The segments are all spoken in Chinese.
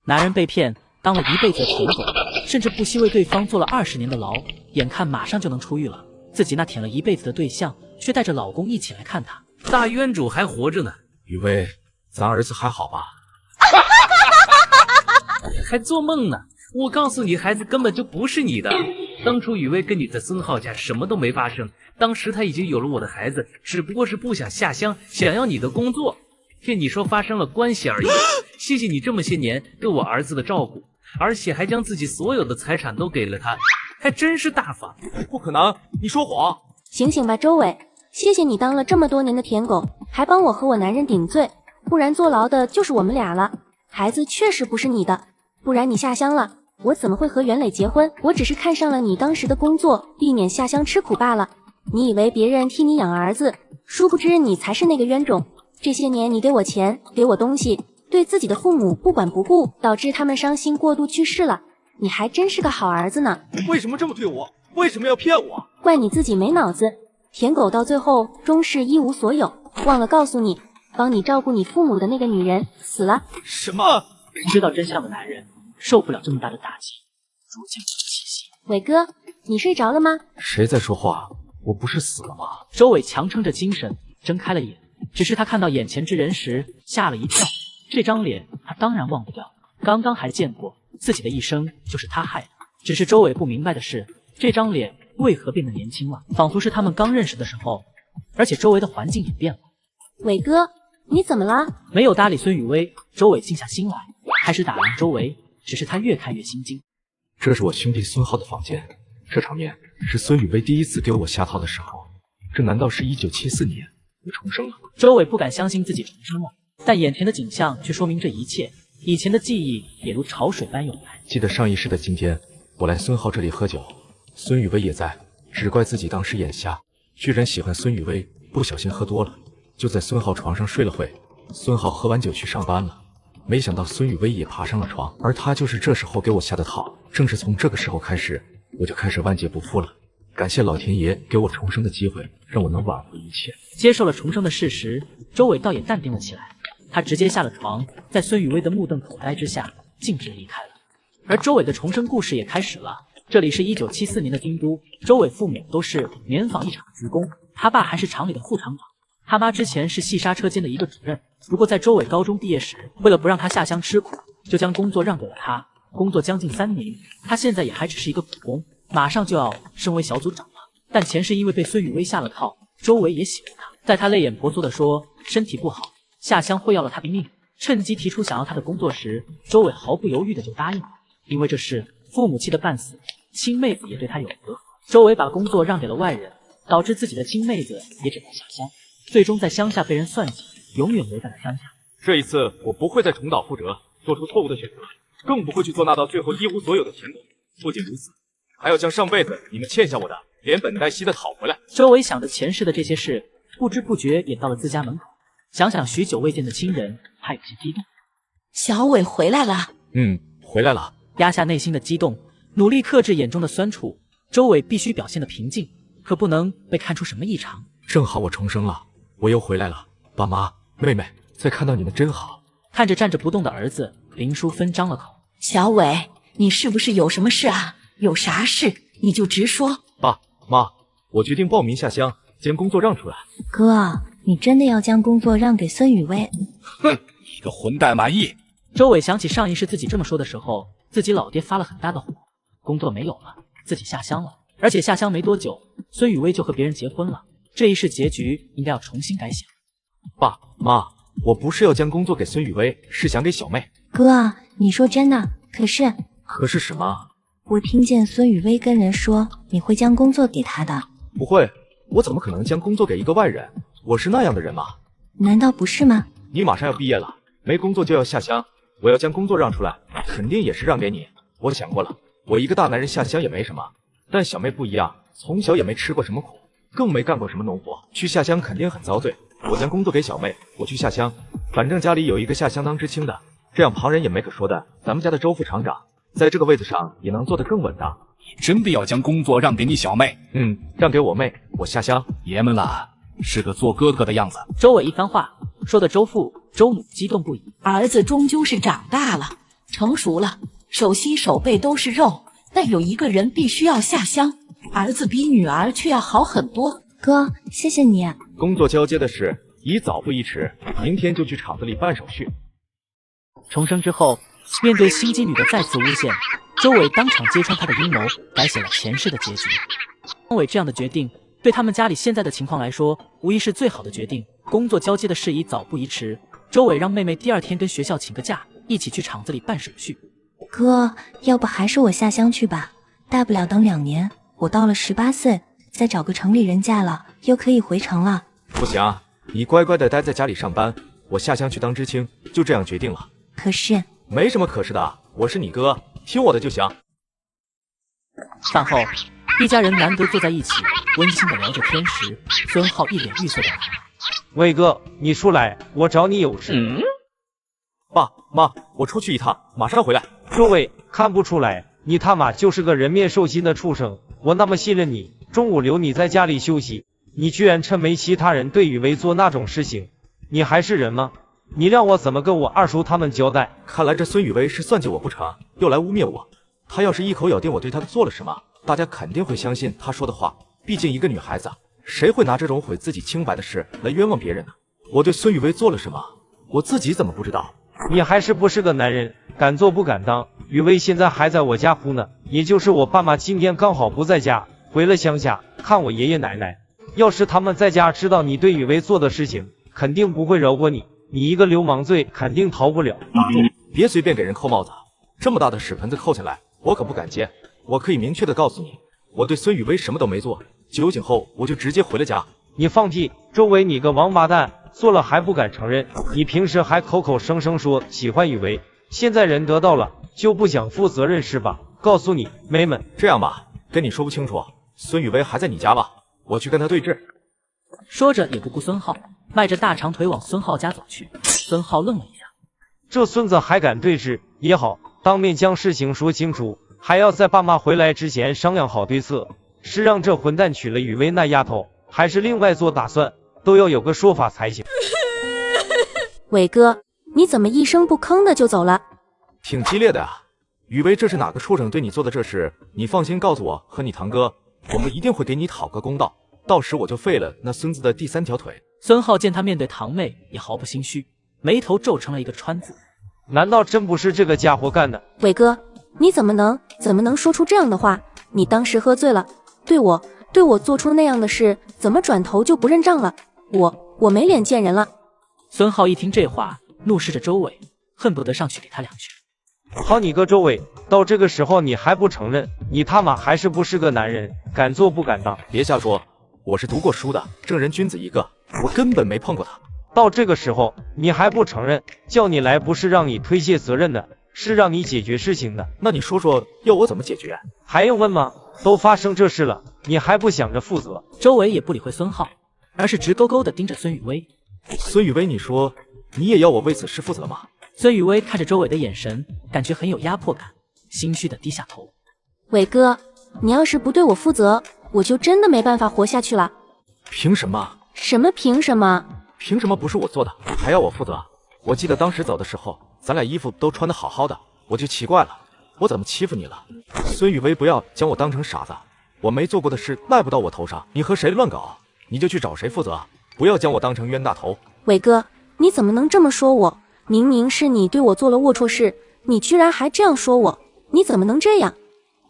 男人被骗，当了一辈子的舔狗，甚至不惜为对方坐了20年的牢，眼看马上就能出狱了，自己那舔了一辈子的对象却带着老公一起来看他。大冤主还活着呢。雨薇，咱儿子还好吧？还做梦呢！我告诉你，孩子根本就不是你的。当初雨薇跟你在孙浩家什么都没发生，当时他已经有了我的孩子，只不过是不想下乡，想要你的工作，骗你说发生了关系而已。谢谢你这么些年对我儿子的照顾，而且还将自己所有的财产都给了他，还真是大方。不可能，你说谎！醒醒吧，周伟，谢谢你当了这么多年的舔狗，还帮我和我男人顶罪，不然坐牢的就是我们俩了。孩子确实不是你的，不然你下乡了，我怎么会和袁磊结婚？我只是看上了你当时的工作，避免下乡吃苦罢了。你以为别人替你养儿子，殊不知你才是那个冤种。这些年你给我钱，给我东西，对自己的父母不管不顾，导致他们伤心过度去世了。你还真是个好儿子呢。为什么这么对我？为什么要骗我？怪你自己没脑子，舔狗到最后终是一无所有。忘了告诉你，帮你照顾你父母的那个女人死了。什么？知道真相的男人受不了这么大的打击，逐渐气息。伟哥，你睡着了吗？谁在说话？我不是死了吗？周伟强撑着精神睁开了眼，只是他看到眼前之人时吓了一跳。这张脸他当然忘不掉，刚刚还见过，自己的一生就是他害的。只是周伟不明白的是，这张脸为何变得年轻了，仿佛是他们刚认识的时候，而且周围的环境也变了。伟哥，你怎么了？没有搭理孙雨薇，周伟静下心来，开始打量周围，只是他越看越心惊。这是我兄弟孙浩的房间，这场面是孙雨薇第一次给我下套的时候，这难道是1974年我重生了？周伟不敢相信自己重生了，但眼前的景象却说明这一切，以前的记忆也如潮水般涌来。记得上一世的今天，我来孙浩这里喝酒，孙雨薇也在，只怪自己当时眼瞎，居然喜欢孙雨薇，不小心喝多了，就在孙浩床上睡了会。孙浩喝完酒去上班了，没想到孙雨薇也爬上了床，而他就是这时候给我下的套。正是从这个时候开始，我就开始万劫不复了。感谢老天爷给我重生的机会，让我能挽回一切。接受了重生的事实，周伟倒也淡定了起来。他直接下了床，在孙雨薇的目瞪口呆之下，径直离开了。而周伟的重生故事也开始了。这里是1974年的京都，周伟父母都是棉纺一厂的职工，他爸还是厂里的副厂长，他妈之前是细纱车间的一个主任。不过在周伟高中毕业时，为了不让他下乡吃苦，就将工作让给了他。工作将近3年，他现在也还只是一个普工，马上就要升为小组长了。但前世因为被孙雨薇下了套，周伟也喜欢他，在他泪眼婆娑地说身体不好，下乡会要了他的命。趁机提出想要他的工作时，周伟毫不犹豫的就答应了，因为这事父母气得半死，亲妹子也对他有隔阂。周伟把工作让给了外人，导致自己的亲妹子也只能下乡，最终在乡下被人算计，永远留在了乡下。这一次我不会再重蹈覆辙，做出错误的选择，更不会去做那到最后一无所有的舔狗。不仅如此，还要将上辈子你们欠下我的连本带息的讨回来。周伟想着前世的这些事，不知不觉也到了自家门口。想想许久未见的亲人，他有些激动。小伟回来了。回来了。压下内心的激动，努力克制眼中的酸楚，周伟必须表现得平静，可不能被看出什么异常。正好我重生了，我又回来了。爸妈、妹妹，再看到你们真好。看着站着不动的儿子，林淑芬张了口。小伟，你是不是有什么事啊？有啥事你就直说。爸妈，我决定报名下乡，将工作让出来。哥，你真的要将工作让给孙雨薇？哼，你个混蛋蛮夷！周伟想起上一世自己这么说的时候，自己老爹发了很大的火，工作没有了，自己下乡了，而且下乡没多久，孙雨薇就和别人结婚了。这一世结局应该要重新改写。爸妈，我不是要将工作给孙雨薇，是想给小妹。哥，你说真的？可是什么？我听见孙雨薇跟人说你会将工作给她的。不会，我怎么可能将工作给一个外人？我是那样的人吗？难道不是吗？你马上要毕业了，没工作就要下乡，我要将工作让出来，肯定也是让给你。我想过了，我一个大男人下乡也没什么，但小妹不一样，从小也没吃过什么苦，更没干过什么农活，去下乡肯定很遭罪。我将工作给小妹，我去下乡，反正家里有一个下乡当知青的，这样旁人也没可说的。咱们家的周副厂长在这个位子上也能做得更稳当。你真的要将工作让给你小妹？让给我妹，我下乡。爷们了，是个做哥哥的样子。周伟一番话说的周父周母激动不已。儿子终究是长大了，成熟了，手心手背都是肉，但有一个人必须要下乡，儿子比女儿却要好很多。哥，谢谢你。工作交接的事宜早不宜迟，明天就去厂子里办手续。重生之后，面对心机女的再次诬陷，周伟当场揭穿她的阴谋，改写了前世的结局。张伟这样的决定，对他们家里现在的情况来说，无疑是最好的决定。工作交接的事宜早不宜迟，周伟让妹妹第二天跟学校请个假，一起去厂子里办手续。哥，要不还是我下乡去吧，大不了等2年，我到了18岁，再找个城里人嫁了，又可以回城了。不行，你乖乖的待在家里上班，我下乡去当知青，就这样决定了。可是，没什么可是的，我是你哥，听我的就行。饭后，一家人难得坐在一起，温馨的聊着天时。孙浩一脸郁色的喊：“伟哥，你出来，我找你有事。”爸妈，我出去一趟，马上回来。周伟，看不出来，你他妈就是个人面兽心的畜生！我那么信任你，中午留你在家里休息，你居然趁没其他人对雨薇做那种事情，你还是人吗？你让我怎么跟我二叔他们交代？看来这孙雨薇是算计我不成，又来污蔑我。她要是一口咬定我对她做了什么，大家肯定会相信她说的话。毕竟一个女孩子，谁会拿这种毁自己清白的事来冤枉别人呢？我对孙雨薇做了什么，我自己怎么不知道？你还是不是个男人，敢做不敢当。雨薇现在还在我家哭呢，也就是我爸妈今天刚好不在家，回了乡下看我爷爷奶奶。要是他们在家知道你对雨薇做的事情，肯定不会饶过你。你一个流氓罪肯定逃不了。别随便给人扣帽子，这么大的屎盆子扣下来，我可不敢接。我可以明确的告诉你，我对孙雨薇什么都没做。酒醒后我就直接回了家。你放屁！周伟，你个王八蛋，做了还不敢承认。你平时还口口声声说喜欢雨薇，现在人得到了就不想负责任是吧？告诉你妹们，这样吧，跟你说不清楚，孙雨薇还在你家吧？我去跟她对峙。说着也不顾孙浩，迈着大长腿往孙浩家走去。孙浩愣了一下，这孙子还敢对峙也好，当面将事情说清楚，还要在爸妈回来之前商量好对策。是让这混蛋娶了雨薇那丫头，还是另外做打算，都要有个说法才行。伟哥，你怎么一声不吭的就走了？挺激烈的啊！雨薇，这是哪个畜生对你做的这事？你放心告诉我和你堂哥，我们一定会给你讨个公道。到时我就废了那孙子的第3条腿。孙浩见他面对堂妹也毫不心虚，眉头皱成了一个川字。难道真不是这个家伙干的？伟哥，你怎么能说出这样的话？你当时喝醉了，对我做出那样的事，怎么转头就不认账了？我没脸见人了。孙浩一听这话，怒视着周伟，恨不得上去给他2句。好你个周伟，到这个时候你还不承认，你他妈还是不是个男人，敢做不敢当。别瞎说，我是读过书的，正人君子一个，我根本没碰过他。到这个时候你还不承认，叫你来不是让你推卸责任的，是让你解决事情的。那你说说要我怎么解决？还用问吗？都发生这事了，你还不想着负责？周伟也不理会孙浩，而是直勾勾地盯着孙雨薇。孙雨薇，你说你也要我为此事负责吗？孙雨薇看着周伟的眼神，感觉很有压迫感，心虚地低下头。伟哥，你要是不对我负责，我就真的没办法活下去了。凭什么？什么凭什么？凭什么不是我做的，还要我负责？我记得当时走的时候，咱俩衣服都穿得好好的，我就奇怪了，我怎么欺负你了？孙雨薇，不要将我当成傻子，我没做过的事赖不到我头上，你和谁乱搞，你就去找谁负责，不要将我当成冤大头。伟哥，你怎么能这么说我？明明是你对我做了龌龊事，你居然还这样说我，你怎么能这样？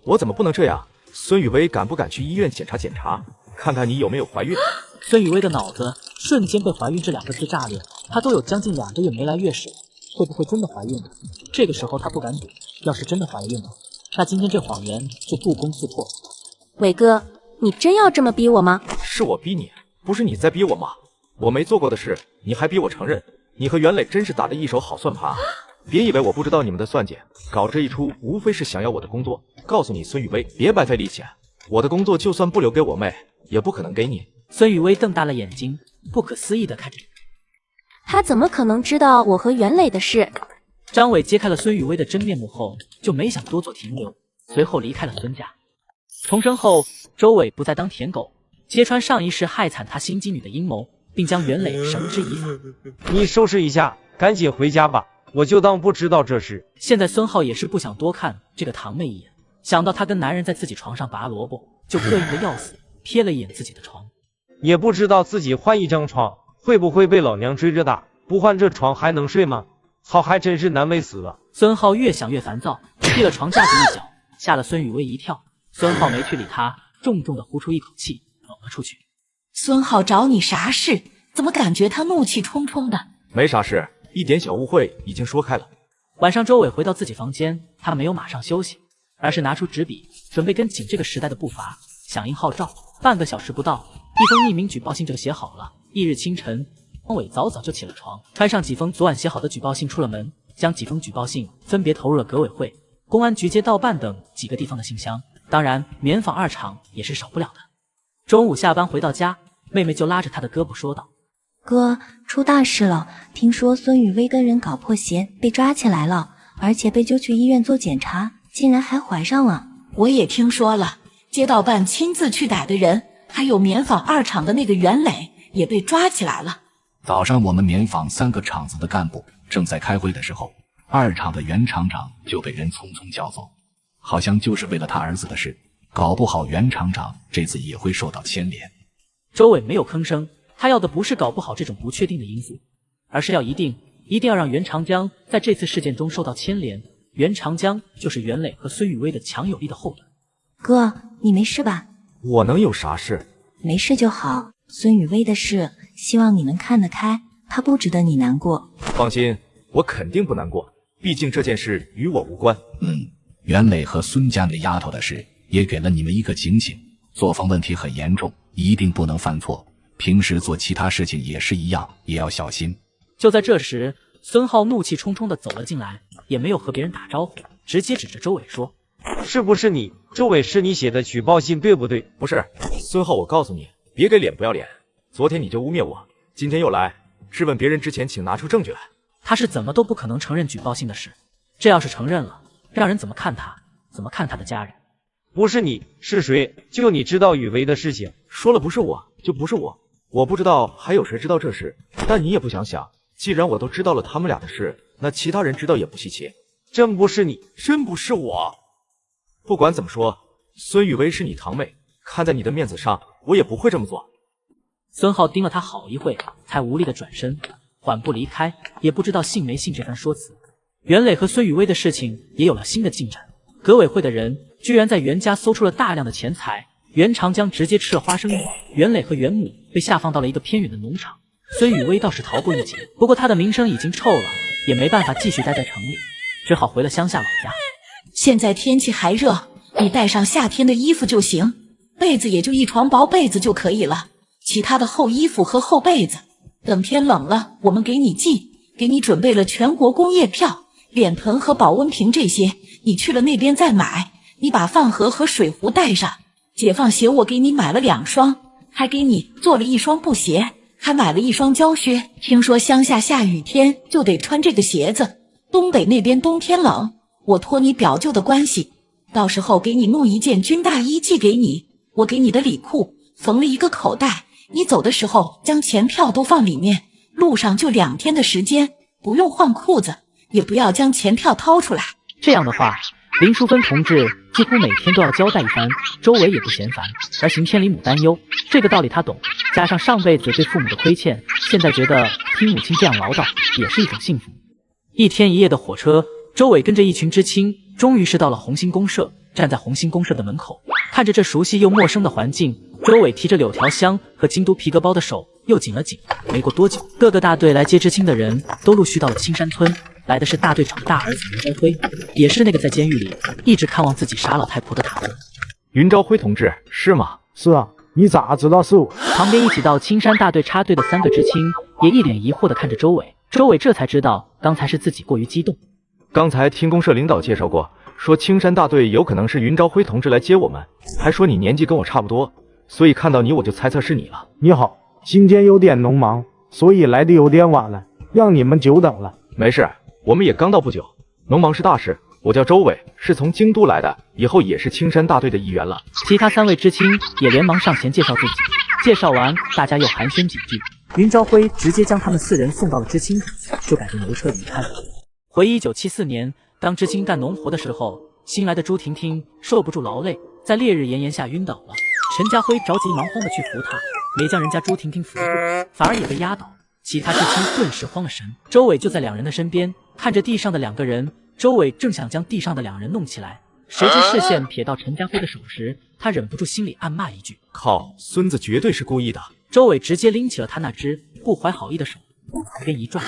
我怎么不能这样？孙雨薇，敢不敢去医院检查检查，看看你有没有怀孕？孙雨薇的脑子瞬间被怀孕这2个字炸裂，她都有将近2个月没来月事了，会不会真的怀孕了？这个时候她不敢赌，要是真的怀孕了，那今天这谎言就不攻自破。伟哥，你真要这么逼我吗？是我逼你，不是你在逼我吗？我没做过的事，你还逼我承认，你和袁磊真是打的一手好算盘啊！别以为我不知道你们的算计，搞这一出无非是想要我的工作。告诉你孙雨薇，别白费力气，我的工作就算不留给我妹，也不可能给你。孙雨薇瞪大了眼睛，不可思议地看着他怎么可能知道我和袁磊的事？张伟揭开了孙雨薇的真面目后，就没想多做停留，随后离开了孙家。重生后，周伟不再当舔狗，揭穿上一世害惨他心机女的阴谋，并将袁磊绳之以法。你收拾一下，赶紧回家吧，我就当不知道这事。现在孙浩也是不想多看这个堂妹一眼，想到她跟男人在自己床上拔萝卜，就膈应的要死，瞥了一眼自己的床，也不知道自己换一张床会不会被老娘追着打，不换这床还能睡吗？操，还真是难为死了。孙浩越想越烦躁，踢了床架子一脚，吓了孙雨薇一跳。孙浩没去理他，重重的呼出一口气，走了出去。孙浩找你啥事？怎么感觉他怒气冲冲的？没啥事，一点小误会已经说开了。晚上周伟回到自己房间，他没有马上休息，而是拿出纸笔，准备跟紧这个时代的步伐，响应号召。半个小时不到，一封匿名举报信就写好了。翌日清晨，周伟早早就起了床，穿上几封昨晚写好的举报信出了门，将几封举报信分别投入了革委会、公安局、街道办等几个地方的信箱。当然，棉纺2厂也是少不了的。中午下班回到家，妹妹就拉着他的胳膊说道：“哥，出大事了！听说孙雨薇跟人搞破鞋，被抓起来了，而且被揪去医院做检查，竟然还怀上了。”我也听说了，街道办亲自去逮的人，还有棉纺2厂的那个袁磊也被抓起来了。早上我们棉纺3个厂子的干部正在开会的时候，2厂的袁厂长就被人匆匆叫走，好像就是为了他儿子的事，搞不好袁厂长这次也会受到牵连。周伟没有吭声，他要的不是搞不好这种不确定的因素，而是要一定要让袁长江在这次事件中受到牵连。袁长江就是袁磊和孙雨薇的强有力的后盾。哥，你没事吧？我能有啥事？没事就好。孙雨薇的事，希望你能看得开，她不值得你难过。放心，我肯定不难过，毕竟这件事与我无关。袁磊和孙家那丫头的事也给了你们一个警醒，作风问题很严重，一定不能犯错，平时做其他事情也是一样，也要小心。就在这时，孙浩怒气冲冲地走了进来，也没有和别人打招呼，直接指着周伟说：“是不是你？周伟是你写的举报信对不对？”不是，孙浩，我告诉你，别给脸不要脸。昨天你就污蔑我，今天又来质问别人之前，请拿出证据来。他是怎么都不可能承认举报信的事，这要是承认了，让人怎么看他，怎么看他的家人？不是你，是谁？就你知道雨薇的事情？说了不是我，就不是我。我不知道还有谁知道这事，但你也不想想，既然我都知道了他们俩的事，那其他人知道也不稀奇。真不是你，真不是我。不管怎么说，孙雨薇是你堂妹，看在你的面子上，我也不会这么做。孙浩盯了他好一会，才无力的转身，缓步离开，也不知道信没信这番说辞。袁磊和孙雨薇的事情也有了新的进展，革委会的人居然在袁家搜出了大量的钱财，袁长江直接吃了花生米，袁磊和袁母被下放到了一个偏远的农场，孙雨薇倒是逃过一劫，不过她的名声已经臭了，也没办法继续待在城里，只好回了乡下老家。现在天气还热，你带上夏天的衣服就行，被子也就一床薄被子就可以了，其他的厚衣服和厚被子，等天冷了我们给你寄，给你准备了全国工业票，脸盆和保温瓶这些，你去了那边再买。你把饭盒和水壶带上，解放鞋我给你买了2双，还给你做了1双布鞋，还买了1双胶靴。听说乡下下雨天就得穿这个鞋子，东北那边冬天冷，我托你表舅的关系，到时候给你弄一件军大衣寄给你。我给你的礼库缝了一个口袋，你走的时候将钱票都放里面，路上就2天的时间，不用换裤子，也不要将钱票掏出来。这样的话，林淑芬同志几乎每天都要交代一番，周围也不嫌烦，而刑天李母担忧，这个道理他懂，加上上辈子对父母的亏欠，现在觉得听母亲这样唠叨也是一种幸福。1天1夜的火车，周伟跟着一群知青，终于是到了红星公社。站在红星公社的门口，看着这熟悉又陌生的环境，周伟提着柳条箱和京都皮革包的手又紧了紧。没过多久，各个大队来接知青的人都陆续到了青山村，来的是大队长的大儿子云朝辉，也是那个在监狱里一直看望自己傻老太婆的塔子。云朝辉同志是吗？是啊，你咋知道是我？旁边一起到青山大队插队的3个知青也一脸疑惑地看着周伟，周伟这才知道刚才是自己过于激动。刚才听公社领导介绍过，说青山大队有可能是云朝辉同志来接我们，还说你年纪跟我差不多，所以看到你我就猜测是你了。你好，今天有点农忙，所以来的有点晚了，让你们久等了。没事，我们也刚到不久，农忙是大事。我叫周伟，是从京都来的，以后也是青山大队的一员了。其他3位知青也连忙上前介绍自己，介绍完大家又寒暄几句，云朝辉直接将他们4人送到了知青府，就赶着牛车离开了。回忆1974年，当知青干农活的时候，新来的朱婷婷受不住劳累，在烈日炎炎下晕倒了。陈家辉着急忙慌的去扶她，没将人家朱婷婷扶住，反而也被压倒。其他知青顿时慌了神。周伟就在两人的身边，看着地上的两个人。周伟正想将地上的两人弄起来，谁知视线瞥到陈家辉的手时，他忍不住心里暗骂一句：靠，孙子绝对是故意的。周伟直接拎起了他那只不怀好意的手，旁边一转。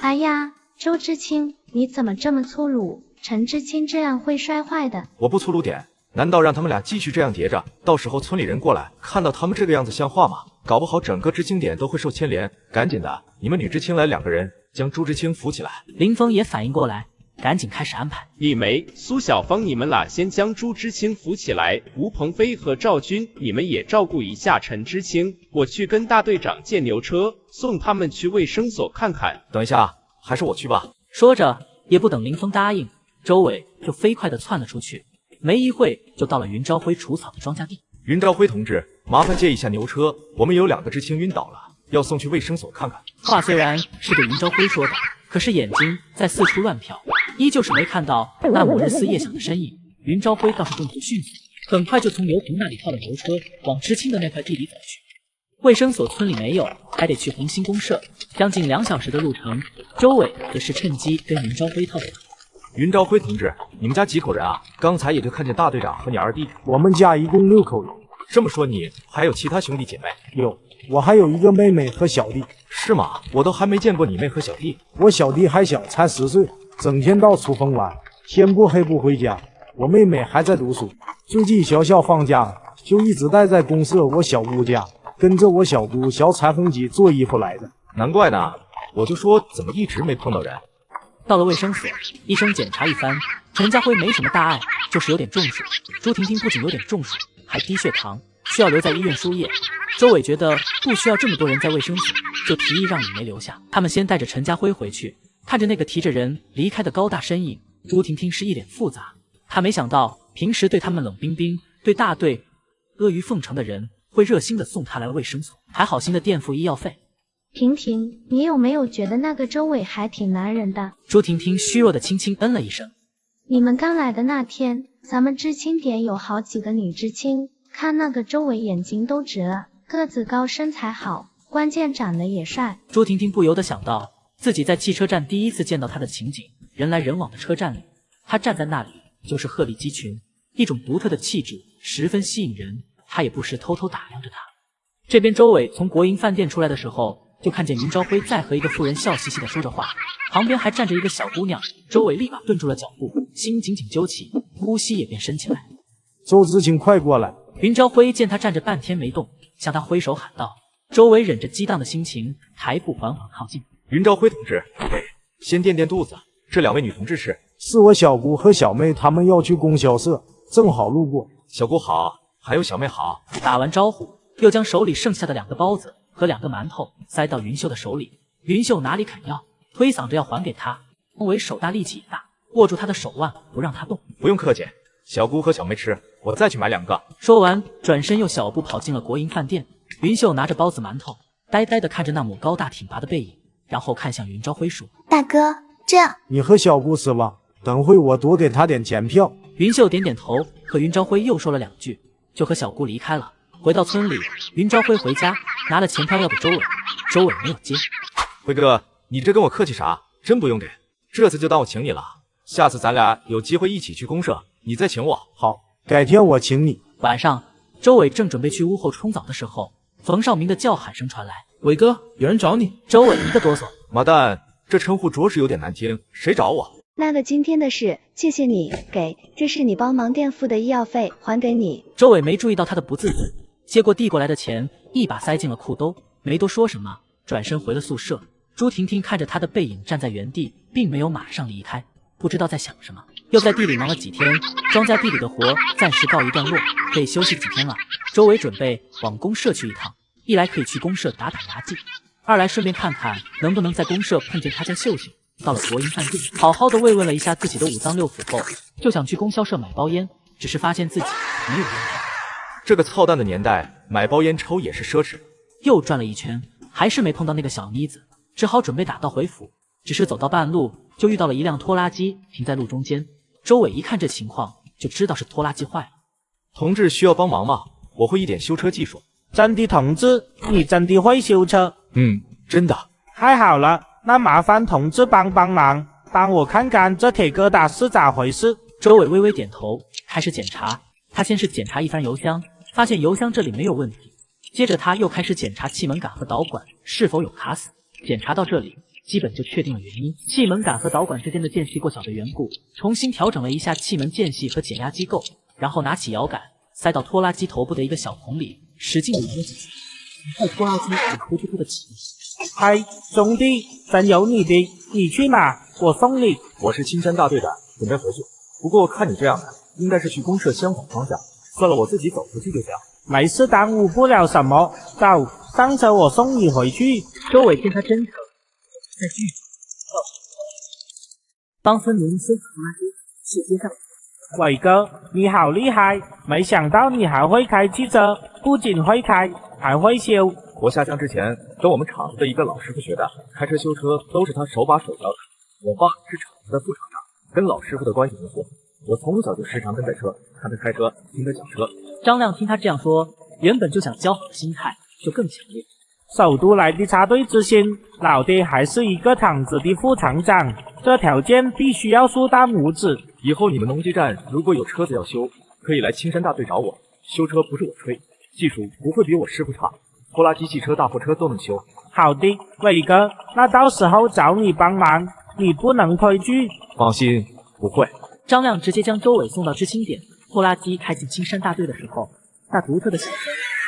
哎呀，周知青，你怎么这么粗鲁？陈知青这样会摔坏的。我不粗鲁点，难道让他们俩继续这样叠着，到时候村里人过来看到他们这个样子像话吗？搞不好整个知青点都会受牵连。赶紧的，你们女知青来2个人，将朱知青扶起来。林峰也反应过来，赶紧开始安排。李梅、苏小芳，你们俩先将朱知青扶起来。吴鹏飞和赵军，你们也照顾一下陈知青。我去跟大队长借牛车，送他们去卫生所看看。等一下，还是我去吧。说着，也不等林峰答应，周伟就飞快地窜了出去。没一会就到了云朝辉除草的庄稼地。云朝辉同志，麻烦借一下牛车，我们有2个知青晕倒了，要送去卫生所看看。话虽然是对云朝辉说的，可是眼睛在四处乱瞟，依旧是没看到那母日思夜想的身影。云朝辉倒是动作迅速，很快就从牛棚那里套了牛车，往知青的那块地里走去。卫生所村里没有，还得去红星公社，将近2小时的路程。周伟也是趁机跟云朝辉套话。云朝辉同志，你们家几口人啊？刚才也就看见大队长和你二弟。我们家一共6口人。这么说你还有其他兄弟姐妹？有，我还有一个妹妹和小弟。是吗？我都还没见过你妹和小弟。我小弟还小，才10岁，整天到处疯玩，天不黑不回家。我妹妹还在读书，最近学校放假，就一直待在公社我小姑家，跟着我小姑学裁缝机做衣服来的。难怪呢，我就说怎么一直没碰到人。到了卫生所，医生检查一番，陈家辉没什么大碍，就是有点中暑。朱婷婷不仅有点中暑，还低血糖，需要留在医院输液。周伟觉得不需要这么多人在卫生所，就提议让李梅留下。他们先带着陈家辉回去，看着那个提着人离开的高大身影，朱婷婷是一脸复杂。她没想到平时对他们冷冰冰、对大队阿谀奉承的人，会热心的送她来卫生所，还好心的垫付医药费。婷婷，你有没有觉得那个周伟还挺男人的？朱婷婷虚弱的轻轻嗯了一声。你们刚来的那天，咱们知青点有好几个女知青，看那个周伟眼睛都直了，个子高身材好，关键长得也帅。朱婷婷不由得想到自己在汽车站第一次见到他的情景，人来人往的车站里，他站在那里就是鹤立鸡群，一种独特的气质十分吸引人，他也不时偷偷打量着他。这边周伟从国营饭店出来的时候，就看见云朝辉在和一个妇人笑嘻嘻的说着话，旁边还站着一个小姑娘。周伟立马顿住了脚步，心紧紧揪起，呼吸也便深起来。周知青，快过来！云朝辉见他站着半天没动，向他挥手喊道。周伟忍着激荡的心情，抬步缓缓靠近。云朝辉同志，先垫垫肚子。这2位女同志是我小姑和小妹，她们要去供销社，正好路过。小姑好，还有小妹好。打完招呼，又将手里剩下的2个包子和2个馒头塞到云秀的手里。云秀哪里肯要，推搡着要还给他。周伟手大力气也大，握住他的手腕不让他动。不用客气，小姑和小妹吃，我再去买2个。说完，转身又小步跑进了国营饭店。云秀拿着包子馒头，呆呆地看着那抹高大挺拔的背影，然后看向云朝辉说：大哥，这样你和小姑吃吧，等会我多给她点钱票。云秀点点头，和云朝辉又说了2句，就和小姑离开了。回到村里，云朝辉回家拿了钱票要给周伟，周伟没有接。辉哥，你这跟我客气啥？真不用给，这次就当我请你了。下次咱俩有机会一起去公社，你再请我。好，改天我请你。晚上，周伟正准备去屋后冲澡的时候，冯少明的叫喊声传来：伟哥，有人找你。周伟一个哆嗦，妈蛋，这称呼着实有点难听，谁找我？那个今天的事，谢谢你，这是你帮忙垫付的医药费，还给你。周伟没注意到他的不自觉，接过递过来的钱，一把塞进了裤兜，没多说什么，转身回了宿舍。朱婷婷看着他的背影站在原地，并没有马上离开，不知道在想什么。又在地里忙了几天，庄稼地里的活暂时告一段落，可以休息几天了。周伟准备往公社去一趟，一来可以去公社打打牙祭，二来顺便看看能不能在公社碰见他家秀秀。到了国营饭店，好好的慰问了一下自己的五脏六腑后，就想去供销社买包烟，只是发现自己没有烟票。这个操蛋的年代，买包烟抽也是奢侈。又转了一圈，还是没碰到那个小妮子，只好准备打道回府。只是走到半路，就遇到了一辆拖拉机停在路中间。周伟一看这情况，就知道是拖拉机坏了。同志需要帮忙吗？我会一点修车技术。真的，同志，你真的会修车？真的。太好了，那麻烦同志帮忙，帮我看看这铁疙瘩是咋回事。周伟微微点头，开始检查。他先是检查一番油箱，发现油箱这里没有问题。接着他又开始检查气门杆和导管是否有卡死。检查到这里，基本就确定了原因，气门杆和导管之间的间隙过小的缘故。重新调整了一下气门间隙和减压机构，然后拿起摇杆塞到拖拉机头部的一个小孔里，使劲地捏紧，然后拖拉机就突突突的起。嗨，兄弟，真有你的，你去哪？我送你。我是青山大队的，准备回去。不过看你这样的，应该是去公社相反方向。算了，我自己走回去就行。没事，耽误不了什么。走，上车，我送你回去。周伟见他真诚，再继续帮村民修好拖拉机，去接上。伟哥，你好厉害！没想到你还会开汽车，不仅会开，还会修。我下乡之前跟我们厂子的一个老师傅学的，开车修车都是他手把手教的。我爸是厂子的副厂长，跟老师傅的关系不错。我从小就时常跟在车，看他开车，听他讲车。张亮听他这样说，原本就想交好的心态就更强烈。首都来的插队之星，老爹还是一个厂子的副厂长，这条件必须要竖大拇指。以后你们农机站如果有车子要修，可以来青山大队找我。修车不是我吹，技术不会比我师傅差，拖拉机、汽车、大货车都能修。好的，伟哥，那到时候找你帮忙，你不能推拒。放心，不会。张亮直接将周伟送到知青点。拖拉机开进青山大队的时候，那独特的响声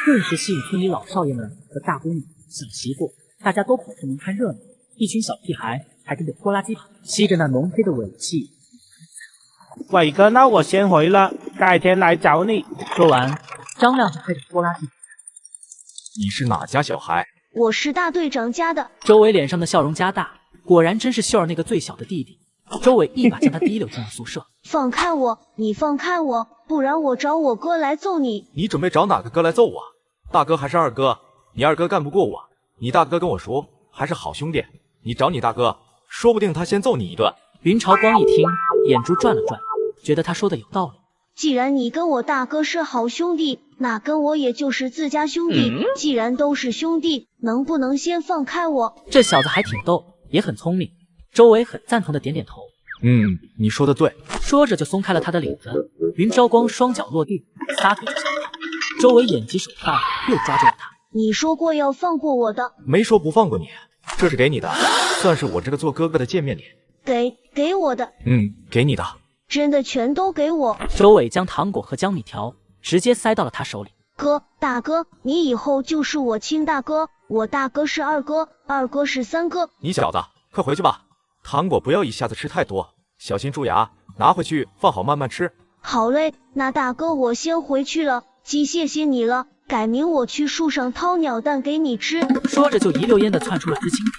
顿时吸引村里老少爷们和大姑娘、小媳妇，大家都跑出门看热闹。一群小屁孩还跟着拖拉机跑，吸着那浓黑的尾气。伟哥，那我先回了，改天来找你。说完，张亮就开着拖拉机。你是哪家小孩？我是大队长家的。周伟脸上的笑容加大，果然真是秀儿那个最小的弟弟。周伟一把将他提溜进了宿舍。放开我，你放开我，不然我找我哥来揍你。你准备找哪个哥来揍我？大哥还是二哥？你二哥干不过我，你大哥跟我说还是好兄弟，你找你大哥，说不定他先揍你一顿。云朝光一听，眼珠转了转，觉得他说的有道理。既然你跟我大哥是好兄弟，那跟我也就是自家兄弟。既然都是兄弟，能不能先放开我？这小子还挺逗，也很聪明。周伟很赞同的点点头。你说的对。说着就松开了他的领子。云朝光双脚落地，撒腿就想跑。周伟眼疾手快，又抓住了他。你说过要放过我的。没说不放过你，这是给你的，算是我这个做哥哥的见面礼。给我的。给你的。真的全都给我。周伟将糖果和江米条直接塞到了他手里。大哥，你以后就是我亲大哥，我大哥是二哥，二哥是三哥。你小子，快回去吧，糖果不要一下子吃太多，小心蛀牙，拿回去放好慢慢吃。好嘞，那大哥我先回去了，谢谢你了，改明我去树上掏鸟蛋给你吃。说着就一溜烟的窜出了知青点。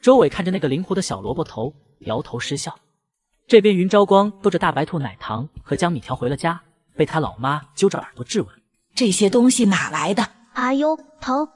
周伟看着那个灵活的小萝卜头，摇头失笑。这边云朝光兜着大白兔奶糖和江米条回了家，被他老妈揪着耳朵质问：这些东西哪来的？哎呦，疼，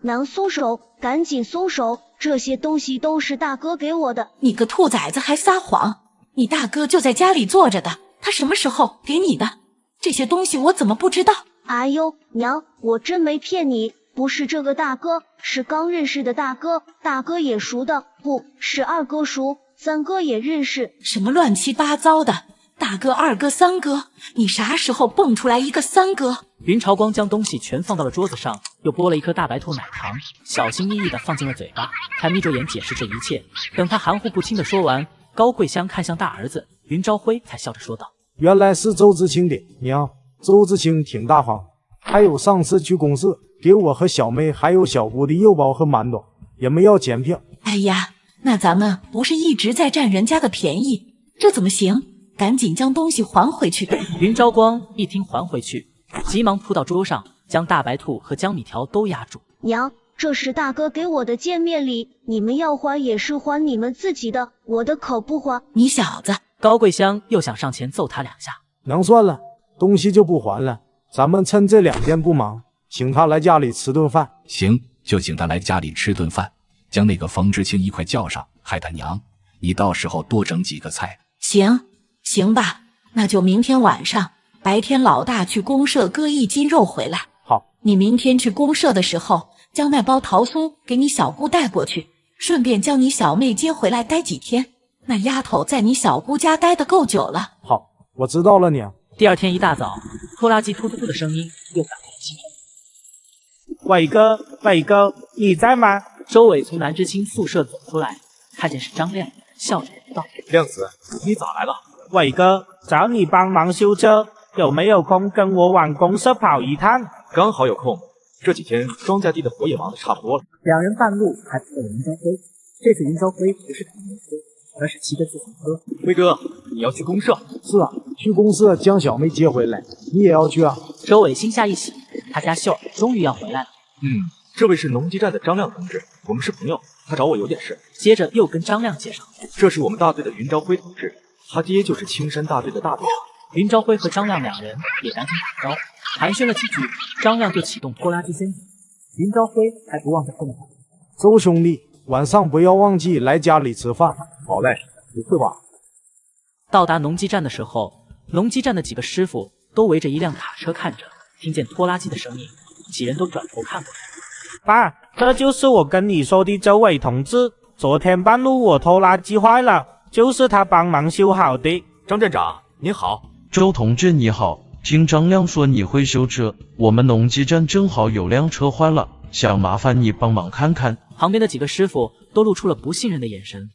娘松手，赶紧松手，这些东西都是大哥给我的。你个兔崽子还撒谎！你大哥就在家里坐着的，他什么时候给你的？这些东西我怎么不知道？哎呦，娘，我真没骗你，不是这个大哥，是刚认识的大哥，大哥也熟的，不是二哥熟，三哥也认识。什么乱七八糟的？大哥、二哥、三哥，你啥时候蹦出来一个三哥？云朝光将东西全放到了桌子上，又剥了一颗大白兔奶糖，小心翼翼地放进了嘴巴。他眯着眼解释这一切，等他含糊不清地说完，高桂香看向大儿子云朝辉，才笑着说道：原来是周知青的娘，周知青挺大方，还有上次去公社给我和小妹还有小姑的肉包和馒头，也没要钱票。哎呀，那咱们不是一直在占人家的便宜，这怎么行？赶紧将东西还回去。云朝光一听还回去，急忙扑到桌上，将大白兔和江米条都压住。娘，这是大哥给我的见面礼，你们要还也是还你们自己的，我的可不还。你小子！高桂香又想上前揍他两下。能算了，东西就不还了，咱们趁这2天不忙，请他来家里吃顿饭。行，就请他来家里吃顿饭，将那个冯知青一块叫上，害他娘你到时候多整几个菜。行吧，那就明天晚上，白天老大去公社割1斤肉回来。好，你明天去公社的时候，将那包桃酥给你小姑带过去，顺便将你小妹接回来待几天。那丫头在你小姑家待得够久了。好，我知道了娘。第二天一大早，拖拉机突突突的声音又打开了气门。伟哥，伟哥，你在吗？周伟从南知青宿舍走出来，看见是张亮，笑着道：“亮子，你咋来了？”伟哥，找你帮忙修车，有没有空跟我往公社跑一趟？刚好有空，这几天庄稼地的活也忙得差不多了。两人半路还碰到云朝辉，这次云朝辉不是开摩托车，而是骑着自行车。辉哥，你要去公社？是啊，去公社将小妹接回来，你也要去啊？周伟心下一喜，他家秀儿终于要回来了。这位是农机站的张亮同志，我们是朋友，他找我有点事。接着又跟张亮介绍，这是我们大队的云朝辉同志，他爹就是青山大队的大队长。云朝辉和张亮两人也赶紧打招呼，寒暄了几句，张亮就启动拖拉机先走。云朝辉还不忘在后面喊：“周兄弟，晚上不要忘记来家里吃饭。”好嘞，不会吧？到达农机站的时候，农机站的几个师傅都围着一辆卡车看着，听见拖拉机的声音，几人都转头看过来。爸，这就是我跟你说的周伟同志。昨天半路我拖拉机坏了，就是他帮忙修好的。张站长，您好。周同志你好，听张亮说你会修车，我们农机站正好有辆车坏了，想麻烦你帮忙看看。旁边的几个师傅都露出了不信任的眼神，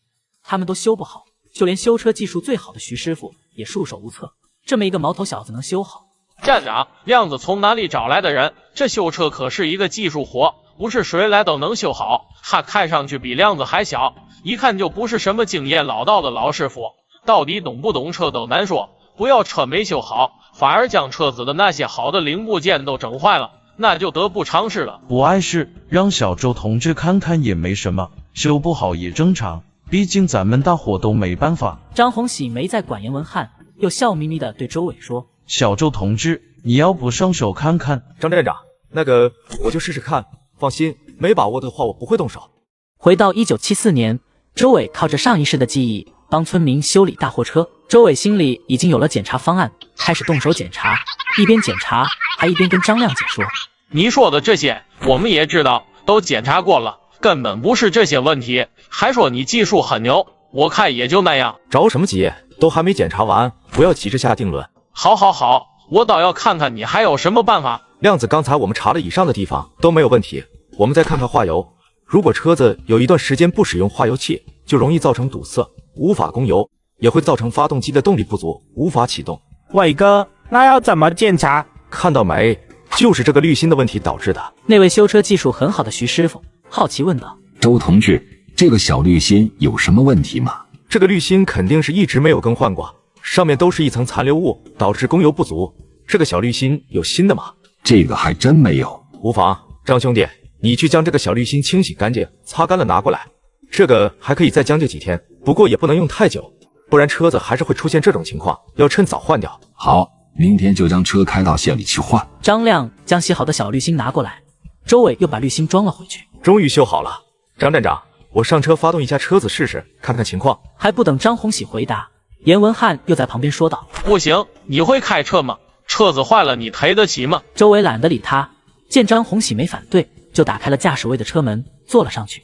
他们都修不好，就连修车技术最好的徐师傅也束手无策。这么一个毛头小子能修好？站长，亮子从哪里找来的人？这修车可是一个技术活，不是谁来都能修好。他看上去比亮子还小，一看就不是什么经验老道的老师傅。到底懂不懂车都难说，不要车没修好，反而将车子的那些好的零部件都整坏了，那就得不偿失了。不碍事，让小周同志看看也没什么，修不好也正常，毕竟咱们大伙都没办法。张红喜没再管严文翰，又笑眯眯地对周伟说：“小周同志，你要不上手看看？”张站长，那个我就试试看，放心，没把握的话我不会动手。回到1974年，周伟靠着上一世的记忆帮村民修理大货车。周伟心里已经有了检查方案，开始动手检查，一边检查还一边跟张亮解说：“你说的这些我们也知道，都检查过了，根本不是这些问题，还说你技术很牛，我看也就那样。着什么急？都还没检查完，不要急着下定论。好，我倒要看看你还有什么办法。亮子，刚才我们查了以上的地方都没有问题，我们再看看化油。如果车子有一段时间不使用化油器，就容易造成堵塞，无法供油，也会造成发动机的动力不足，无法启动。伟哥，那要怎么检查？看到没？就是这个滤芯的问题导致的。那位修车技术很好的徐师傅好奇问道：“周同志，这个小滤芯有什么问题吗？”这个滤芯肯定是一直没有更换过，上面都是一层残留物，导致供油不足。这个小滤芯有新的吗？这个还真没有。无妨，张兄弟，你去将这个小滤芯清洗干净，擦干了拿过来。这个还可以再将就几天，不过也不能用太久，不然车子还是会出现这种情况，要趁早换掉。好，明天就将车开到县里去换。张亮将洗好的小滤芯拿过来，周伟又把滤芯装了回去。终于修好了，张站长，我上车发动一下车子试试，看看情况。还不等张红喜回答，严文翰又在旁边说道：“不行，你会开车吗？车子坏了你赔得起吗？”周伟懒得理他，见张红喜没反对，就打开了驾驶位的车门，坐了上去。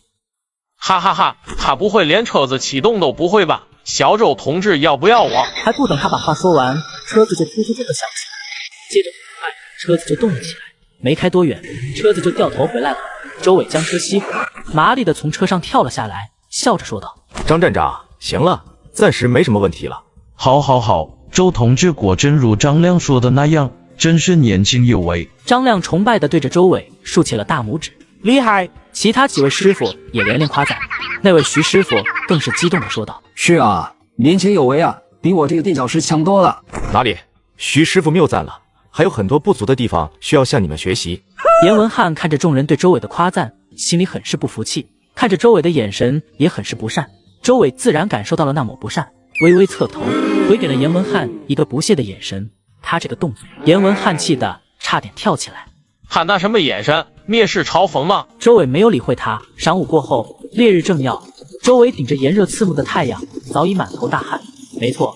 哈哈哈，他不会连车子启动都不会吧？小周同志要不要我？还不等他把话说完，车子就突突突的响起来，接着很快车子就动了起来。没开多远，车子就掉头回来了。周伟将车熄火，麻利的从车上跳了下来，笑着说道：“张站长，行了，暂时没什么问题了。”好，周同志果真如张亮说的那样，真是年轻有为。张亮崇拜地对着周伟竖起了大拇指，厉害！其他几位师傅也连连夸赞，那位徐师傅更是激动地说道：“是啊，年轻有为啊，比我这个垫脚石强多了。”哪里？徐师傅谬赞了，还有很多不足的地方需要向你们学习。严文翰看着众人对周伟的夸赞，心里很是不服气，看着周伟的眼神也很是不善。周伟自然感受到了那抹不善，微微侧头回给了严文翰一个不屑的眼神。他这个动作，严文翰气得差点跳起来。他那什么眼神？蔑视嘲讽吗？周伟没有理会他。晌午过后，烈日正耀，周伟顶着炎热刺目的太阳，早已满头大汗。没错，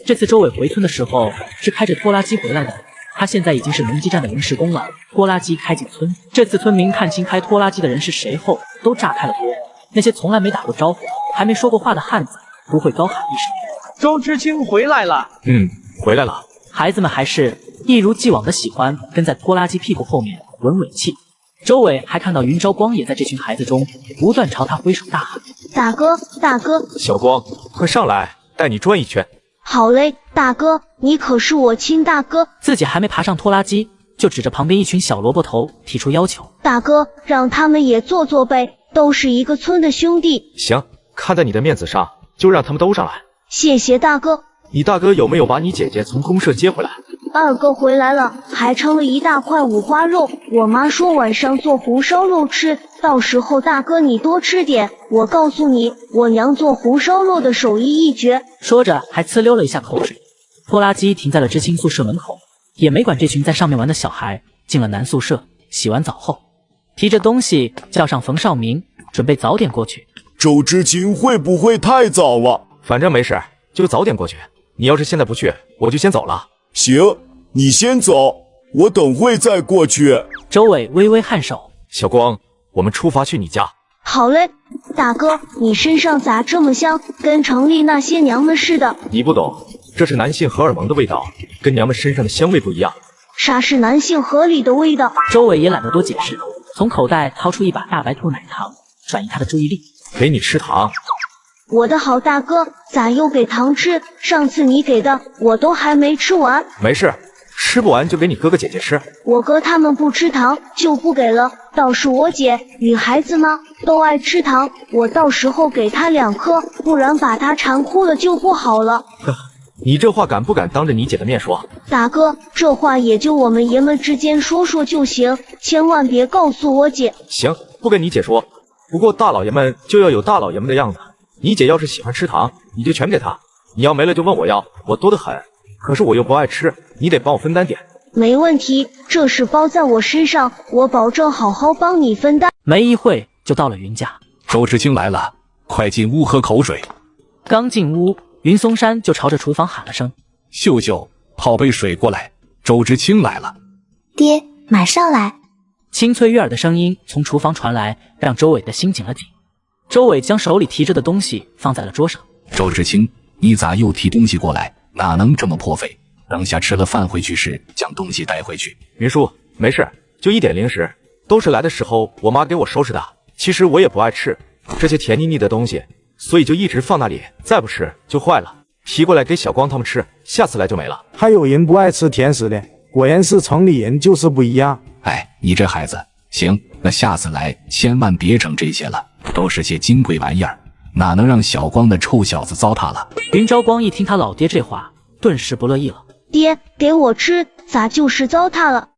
这次周伟回村的时候是开着拖拉机回来的。他现在已经是农机站的临时工了。拖拉机开进村，这次村民看清开拖拉机的人是谁后，都炸开了锅。那些从来没打过招呼、还没说过话的汉子，不会高喊一声：“周知青回来了！”回来了。孩子们还是一如既往的喜欢跟在拖拉机屁股后面闻尾气。周伟还看到云朝光也在这群孩子中不断朝他挥手大喊：“大哥，大哥！”小光，快上来，带你转一圈。好嘞，大哥，你可是我亲大哥。自己还没爬上拖拉机，就指着旁边一群小萝卜头提出要求：“大哥，让他们也坐坐呗，都是一个村的兄弟。”行，看在你的面子上，就让他们都上来。谢谢大哥。你大哥有没有把你姐姐从公社接回来？二哥回来了，还盛了一大块五花肉。我妈说晚上做红烧肉吃，到时候大哥你多吃点。我告诉你，我娘做红烧肉的手艺一绝。说着还呲溜了一下口水。拖拉机停在了知青宿舍门口，也没管这群在上面玩的小孩。进了男宿舍，洗完澡后，提着东西叫上冯绍明，准备早点过去。周知青会不会太早了？反正没事，就早点过去。你要是现在不去，我就先走了。行，你先走，我等会再过去。周伟微微颔首。小光，我们出发去你家。好嘞，大哥，你身上咋这么香，跟城里那些娘们似的？你不懂，这是男性荷尔蒙的味道，跟娘们身上的香味不一样。啥是男性合理的味道？周伟也懒得多解释，从口袋掏出一把大白兔奶糖，转移他的注意力。给你吃糖。我的好大哥，咋又给糖吃？上次你给的我都还没吃完。没事，吃不完就给你哥哥姐姐吃。我哥他们不吃糖就不给了，倒是我姐，女孩子嘛都爱吃糖，我到时候给她2颗，不然把她馋哭了就不好了。你这话敢不敢当着你姐的面说？大哥，这话也就我们爷们之间说说就行，千万别告诉我姐。行，不跟你姐说。不过大老爷们就要有大老爷们的样子。你姐要是喜欢吃糖，你就全给她；你要没了就问我要，我多得很。可是我又不爱吃，你得帮我分担点。没问题，这事包在我身上，我保证好好帮你分担。没一会就到了云家。周知青来了，快进屋喝口水。刚进屋，云松山就朝着厨房喊了声：“秀秀，泡杯水过来，周知青来了。”爹，马上来。清脆悦耳的声音从厨房传来，让周伟的心紧了紧。周伟将手里提着的东西放在了桌上。周知青，你咋又提东西过来？哪能这么破费？等下吃了饭回去时，将东西带回去。云叔，没事，就一点零食，都是来的时候我妈给我收拾的。其实我也不爱吃这些甜腻腻的东西，所以就一直放那里，再不吃就坏了。提过来给小光他们吃，下次来就没了。还有人不爱吃甜食的，果然是城里人就是不一样。哎，你这孩子，行，那下次来千万别整这些了，都是些金贵玩意儿，哪能让小光的臭小子糟蹋了？云朝光一听他老爹这话，顿时不乐意了。爹，给我吃，咋就是糟蹋了？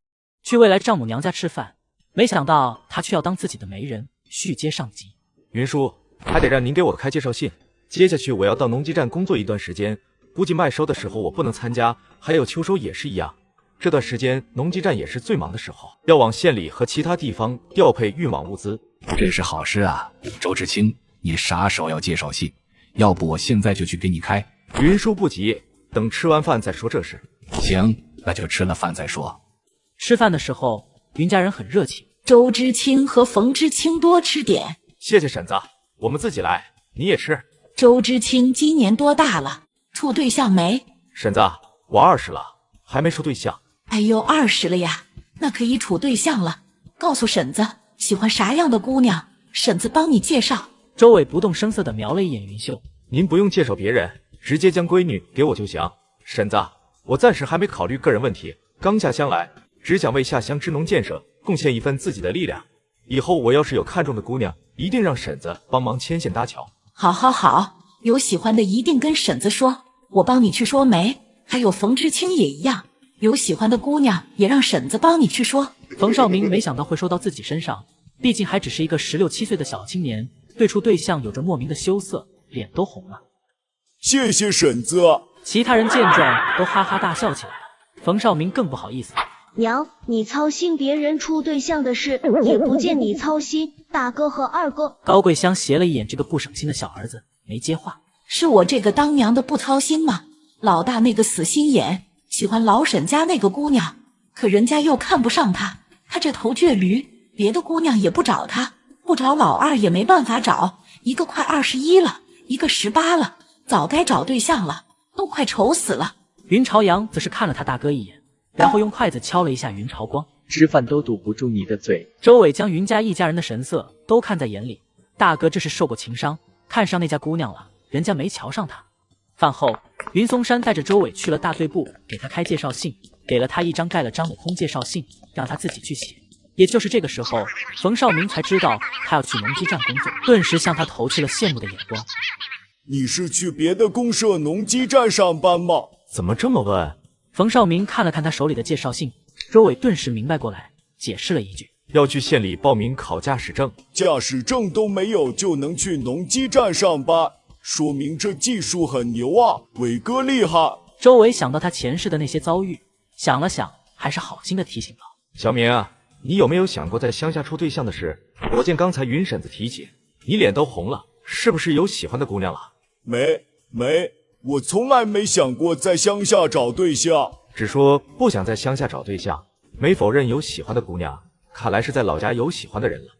去未来丈母娘家吃饭，没想到他却要当自己的媒人，续接上级。云叔，还得让您给我开介绍信。接下去我要到农机站工作一段时间，估计麦收的时候我不能参加，还有秋收也是一样。这段时间农机站也是最忙的时候，要往县里和其他地方调配运往物资。这是好事啊，周知青，你啥时候要介绍信？要不我现在就去给你开。云叔不急，等吃完饭再说这事。行，那就吃了饭再说。吃饭的时候，云家人很热情。周知青和冯知青多吃点。谢谢婶子，我们自己来，你也吃。周知青今年多大了？处对象没？婶子，我20了，还没处对象。哎呦，20了呀，那可以处对象了。告诉婶子喜欢啥样的姑娘，婶子帮你介绍。周伟不动声色地瞄了一眼云秀。您不用介绍别人，直接将闺女给我就行。婶子，我暂时还没考虑个人问题，刚下乡来，只想为下乡支农建设贡献一份自己的力量。以后我要是有看中的姑娘，一定让婶子帮忙牵线搭桥。好好好，有喜欢的一定跟婶子说，我帮你去说媒。还有冯知青也一样，有喜欢的姑娘也让婶子帮你去说。冯绍明没想到会说到自己身上，毕竟还只是一个16、17岁的小青年，对处对象有着莫名的羞涩，脸都红了。谢谢婶子。其他人见状都哈哈大笑起来，冯绍明更不好意思。娘，你操心别人处对象的事，也不见你操心大哥和二哥。高桂香斜了一眼这个不省心的小儿子，没接话。是我这个当娘的不操心吗？老大那个死心眼，喜欢老沈家那个姑娘，可人家又看不上他，他这头倔驴，别的姑娘也不找他，不找老二也没办法找，一个快21了，一个18了，早该找对象了，都快愁死了。云朝阳则是看了他大哥一眼，然后用筷子敲了一下云朝光。吃饭都堵不住你的嘴。周伟将云家一家人的神色都看在眼里，大哥这是受过情伤，看上那家姑娘了，人家没瞧上他。饭后，云松山带着周伟去了大队部，给他开介绍信，给了他一张盖了章的空介绍信，让他自己去写。也就是这个时候，冯绍明才知道他要去农机站工作，顿时向他投去了羡慕的眼光。你是去别的公社农机站上班吗？怎么这么问？冯绍明看了看他手里的介绍信，周伟顿时明白过来，解释了一句：要去县里报名考驾驶证，驾驶证都没有就能去农机站上班，说明这技术很牛啊，伟哥厉害。周伟想到他前世的那些遭遇，想了想，还是好心的提醒道：小明啊，你有没有想过在乡下处对象的事？我见刚才云婶子提起，你脸都红了，是不是有喜欢的姑娘了？没，我从来没想过在乡下找对象。只说不想在乡下找对象，没否认有喜欢的姑娘，看来是在老家有喜欢的人了。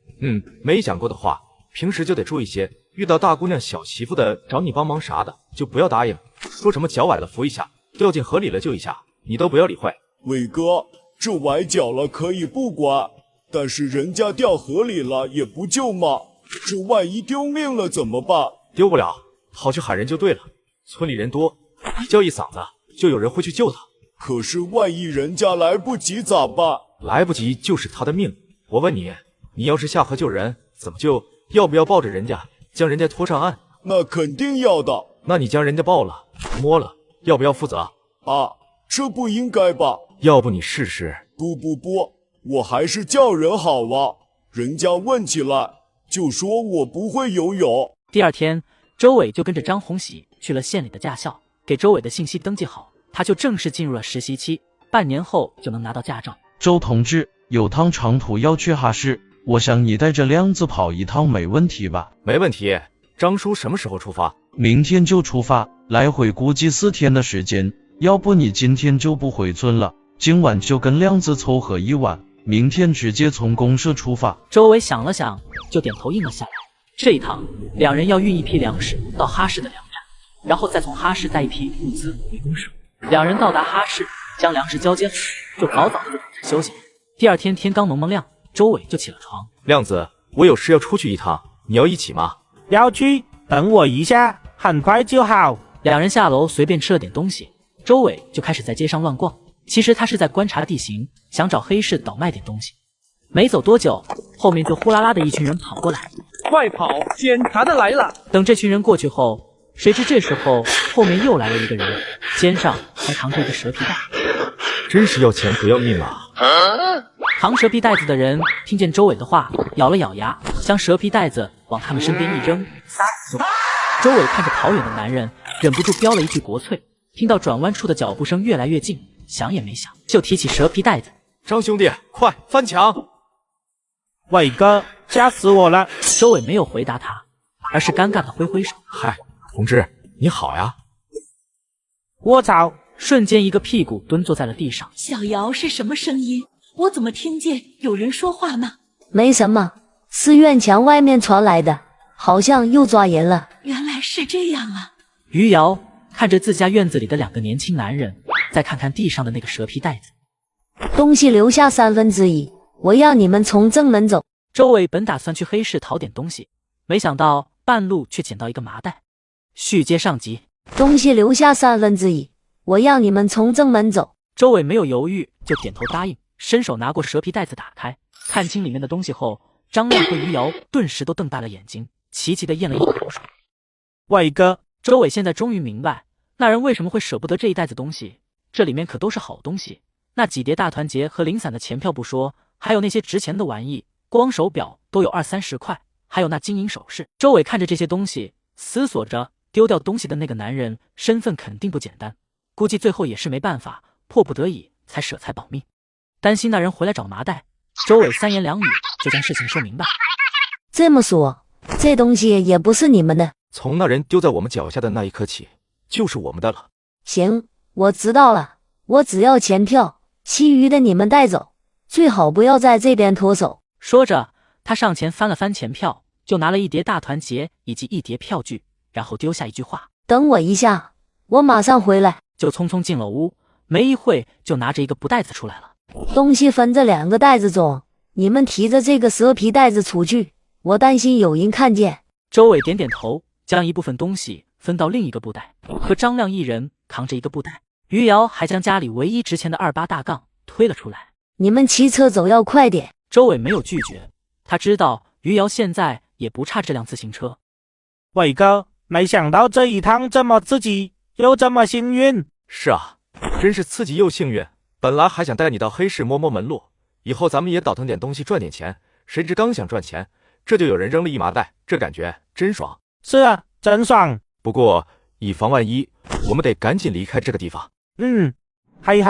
没讲过的话，平时就得注意些，遇到大姑娘小媳妇的找你帮忙啥的，就不要答应，说什么脚崴了扶一下，掉进河里了救一下，你都不要理会。伟哥，这崴脚了可以不管，但是人家掉河里了也不救吗？这万一丢命了怎么办？丢不了，跑去喊人就对了，村里人多，一叫一嗓子就有人会去救他。可是万一人家来不及咋办？来不及就是他的命。我问你，你要是下河救人，怎么救？要不要抱着人家，将人家拖上岸？那肯定要的。那你将人家抱了，摸了，要不要负责？啊，这不应该吧？要不你试试？不，我还是叫人好了。人家问起来，就说我不会游泳。第二天，周伟就跟着张红喜去了县里的驾校，给周伟的信息登记好，他就正式进入了实习期，半年后就能拿到驾照。周同志，有趟长途要去哈市，我想你带着亮子跑一趟没问题吧？没问题。张叔什么时候出发？明天就出发，来回估计4天的时间。要不你今天就不回村了，今晚就跟亮子凑合一晚，明天直接从公社出发。周伟想了想，就点头应了下来。这一趟，两人要运一批粮食到哈市的粮站，然后再从哈市带一批物资回公社。两人到达哈市，将粮食交接后，就早早的入宅休息。第二天天刚蒙蒙亮，周伟就起了床。亮子，我有事要出去一趟，你要一起吗？要去，等我一下，很快就好。两人下楼随便吃了点东西，周伟就开始在街上乱逛。其实他是在观察地形，想找黑市倒卖点东西。没走多久，后面就呼啦啦的一群人跑过来。快跑，检查的来了！等这群人过去后，谁知这时候后面又来了一个人，肩上还扛着一个蛇皮袋。真是要钱不要命啊！扛蛇皮袋子的人听见周伟的话，咬了咬牙，将蛇皮袋子往他们身边一扔，撒就跑。周伟看着跑远的男人，忍不住飙了一句国粹。听到转弯处的脚步声越来越近，想也没想就提起蛇皮袋子。张兄弟，快翻墙！伟哥，吓死我了！周伟没有回答他，而是尴尬的挥挥手。嗨，同志，你好呀！我操！瞬间一个屁股蹲坐在了地上。小姚是什么声音？我怎么听见有人说话呢？没什么，是院墙外面传来的，好像又抓人了。原来是这样啊！于瑶看着自家院子里的2个年轻男人，再看看地上的那个蛇皮袋子，东西留下1/3，我要你们从正门走。周伟本打算去黑市讨点东西，没想到半路却捡到一个麻袋。续接上集，东西留下1/3，我要你们从正门走。周伟没有犹豫，就点头答应，伸手拿过蛇皮袋子打开，看清里面的东西后，张亮和于瑶顿时都瞪大了眼睛，齐齐的咽了一口口水。伟哥，周伟现在终于明白，那人为什么会舍不得这一袋子东西，这里面可都是好东西。那几叠大团结和零散的钱票不说，还有那些值钱的玩意，光手表都有20-30块，还有那金银首饰。周伟看着这些东西，思索着丢掉东西的那个男人身份肯定不简单，估计最后也是没办法，迫不得已才舍财保命。担心那人回来找麻袋。周伟三言两语就将事情说明白。这么说，这东西也不是你们的。从那人丢在我们脚下的那一刻起，就是我们的了。行，我知道了，我只要钱票，其余的你们带走，最好不要在这边脱手。说着，他上前翻了翻钱票，就拿了一叠大团结以及一叠票据，然后丢下一句话：等我一下，我马上回来。就匆匆进了屋，没一会就拿着一个布袋子出来了。东西分这2个袋子装，你们提着这个蛇皮袋子出去，我担心有人看见。周伟点点头，将一部分东西分到另一个布袋，和张亮一人扛着一个布袋。余姚还将家里唯一值钱的28大杠推了出来。你们骑车走要快点。周伟没有拒绝，他知道余姚现在也不差这辆自行车。伟哥，没想到这一趟这么刺激，又这么幸运。是啊，真是刺激又幸运。本来还想带你到黑市摸摸门路，以后咱们也倒腾点东西赚点钱，谁知刚想赚钱，这就有人扔了一麻袋，这感觉真爽。是啊，真爽。不过以防万一，我们得赶紧离开这个地方。嘿，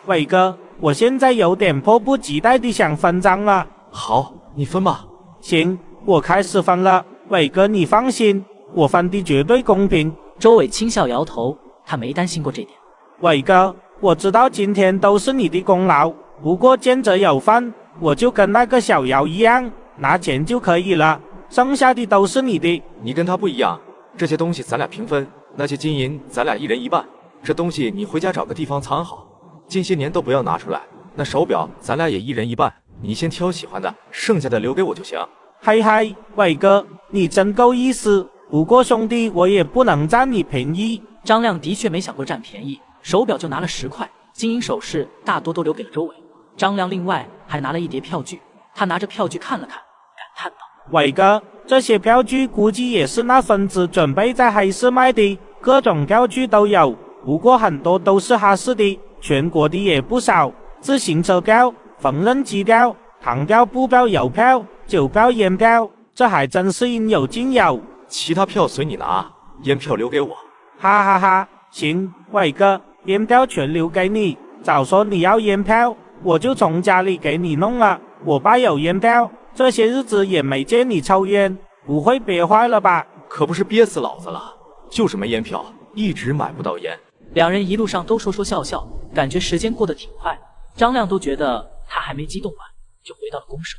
伟哥，我现在有点迫不及待地想分赃了。好，你分吧。行，我开始分了。伟哥，你放心，我分的绝对公平。周伟轻笑摇头，他没担心过这点。伟哥，我知道今天都是你的功劳，不过见者有份，我就跟那个小姚一样，拿钱就可以了，剩下的都是你的。你跟他不一样，这些东西咱俩平分，那些金银咱俩一人一半。这东西你回家找个地方藏好，近些年都不要拿出来。那手表咱俩也一人一半，你先挑喜欢的，剩下的留给我就行。嘿，伟哥，你真够意思。不过兄弟，我也不能占你便宜。张亮的确没想过占便宜，手表就拿了10块，金银首饰大多都留给了周伟。张亮另外还拿了一叠票据，他拿着票据看了看，感叹道：伟哥，这些票据估计也是那分子准备在黑市卖的，各种票据都有，不过很多都是哈市的，全国的也不少，自行车票、缝纫机票、糖票、布票、邮票、酒票、烟票，这还真是应有尽有。其他票随你拿，烟票留给我。哈，行，伟哥，烟票全留给你。早说你要烟票，我就从家里给你弄了。我爸有烟票，这些日子也没见你抽烟，不会憋坏了吧？可不是憋死老子了，就是没烟票，一直买不到烟。两人一路上都说说笑笑，感觉时间过得挺快。张亮都觉得他还没激动完，就回到了公社。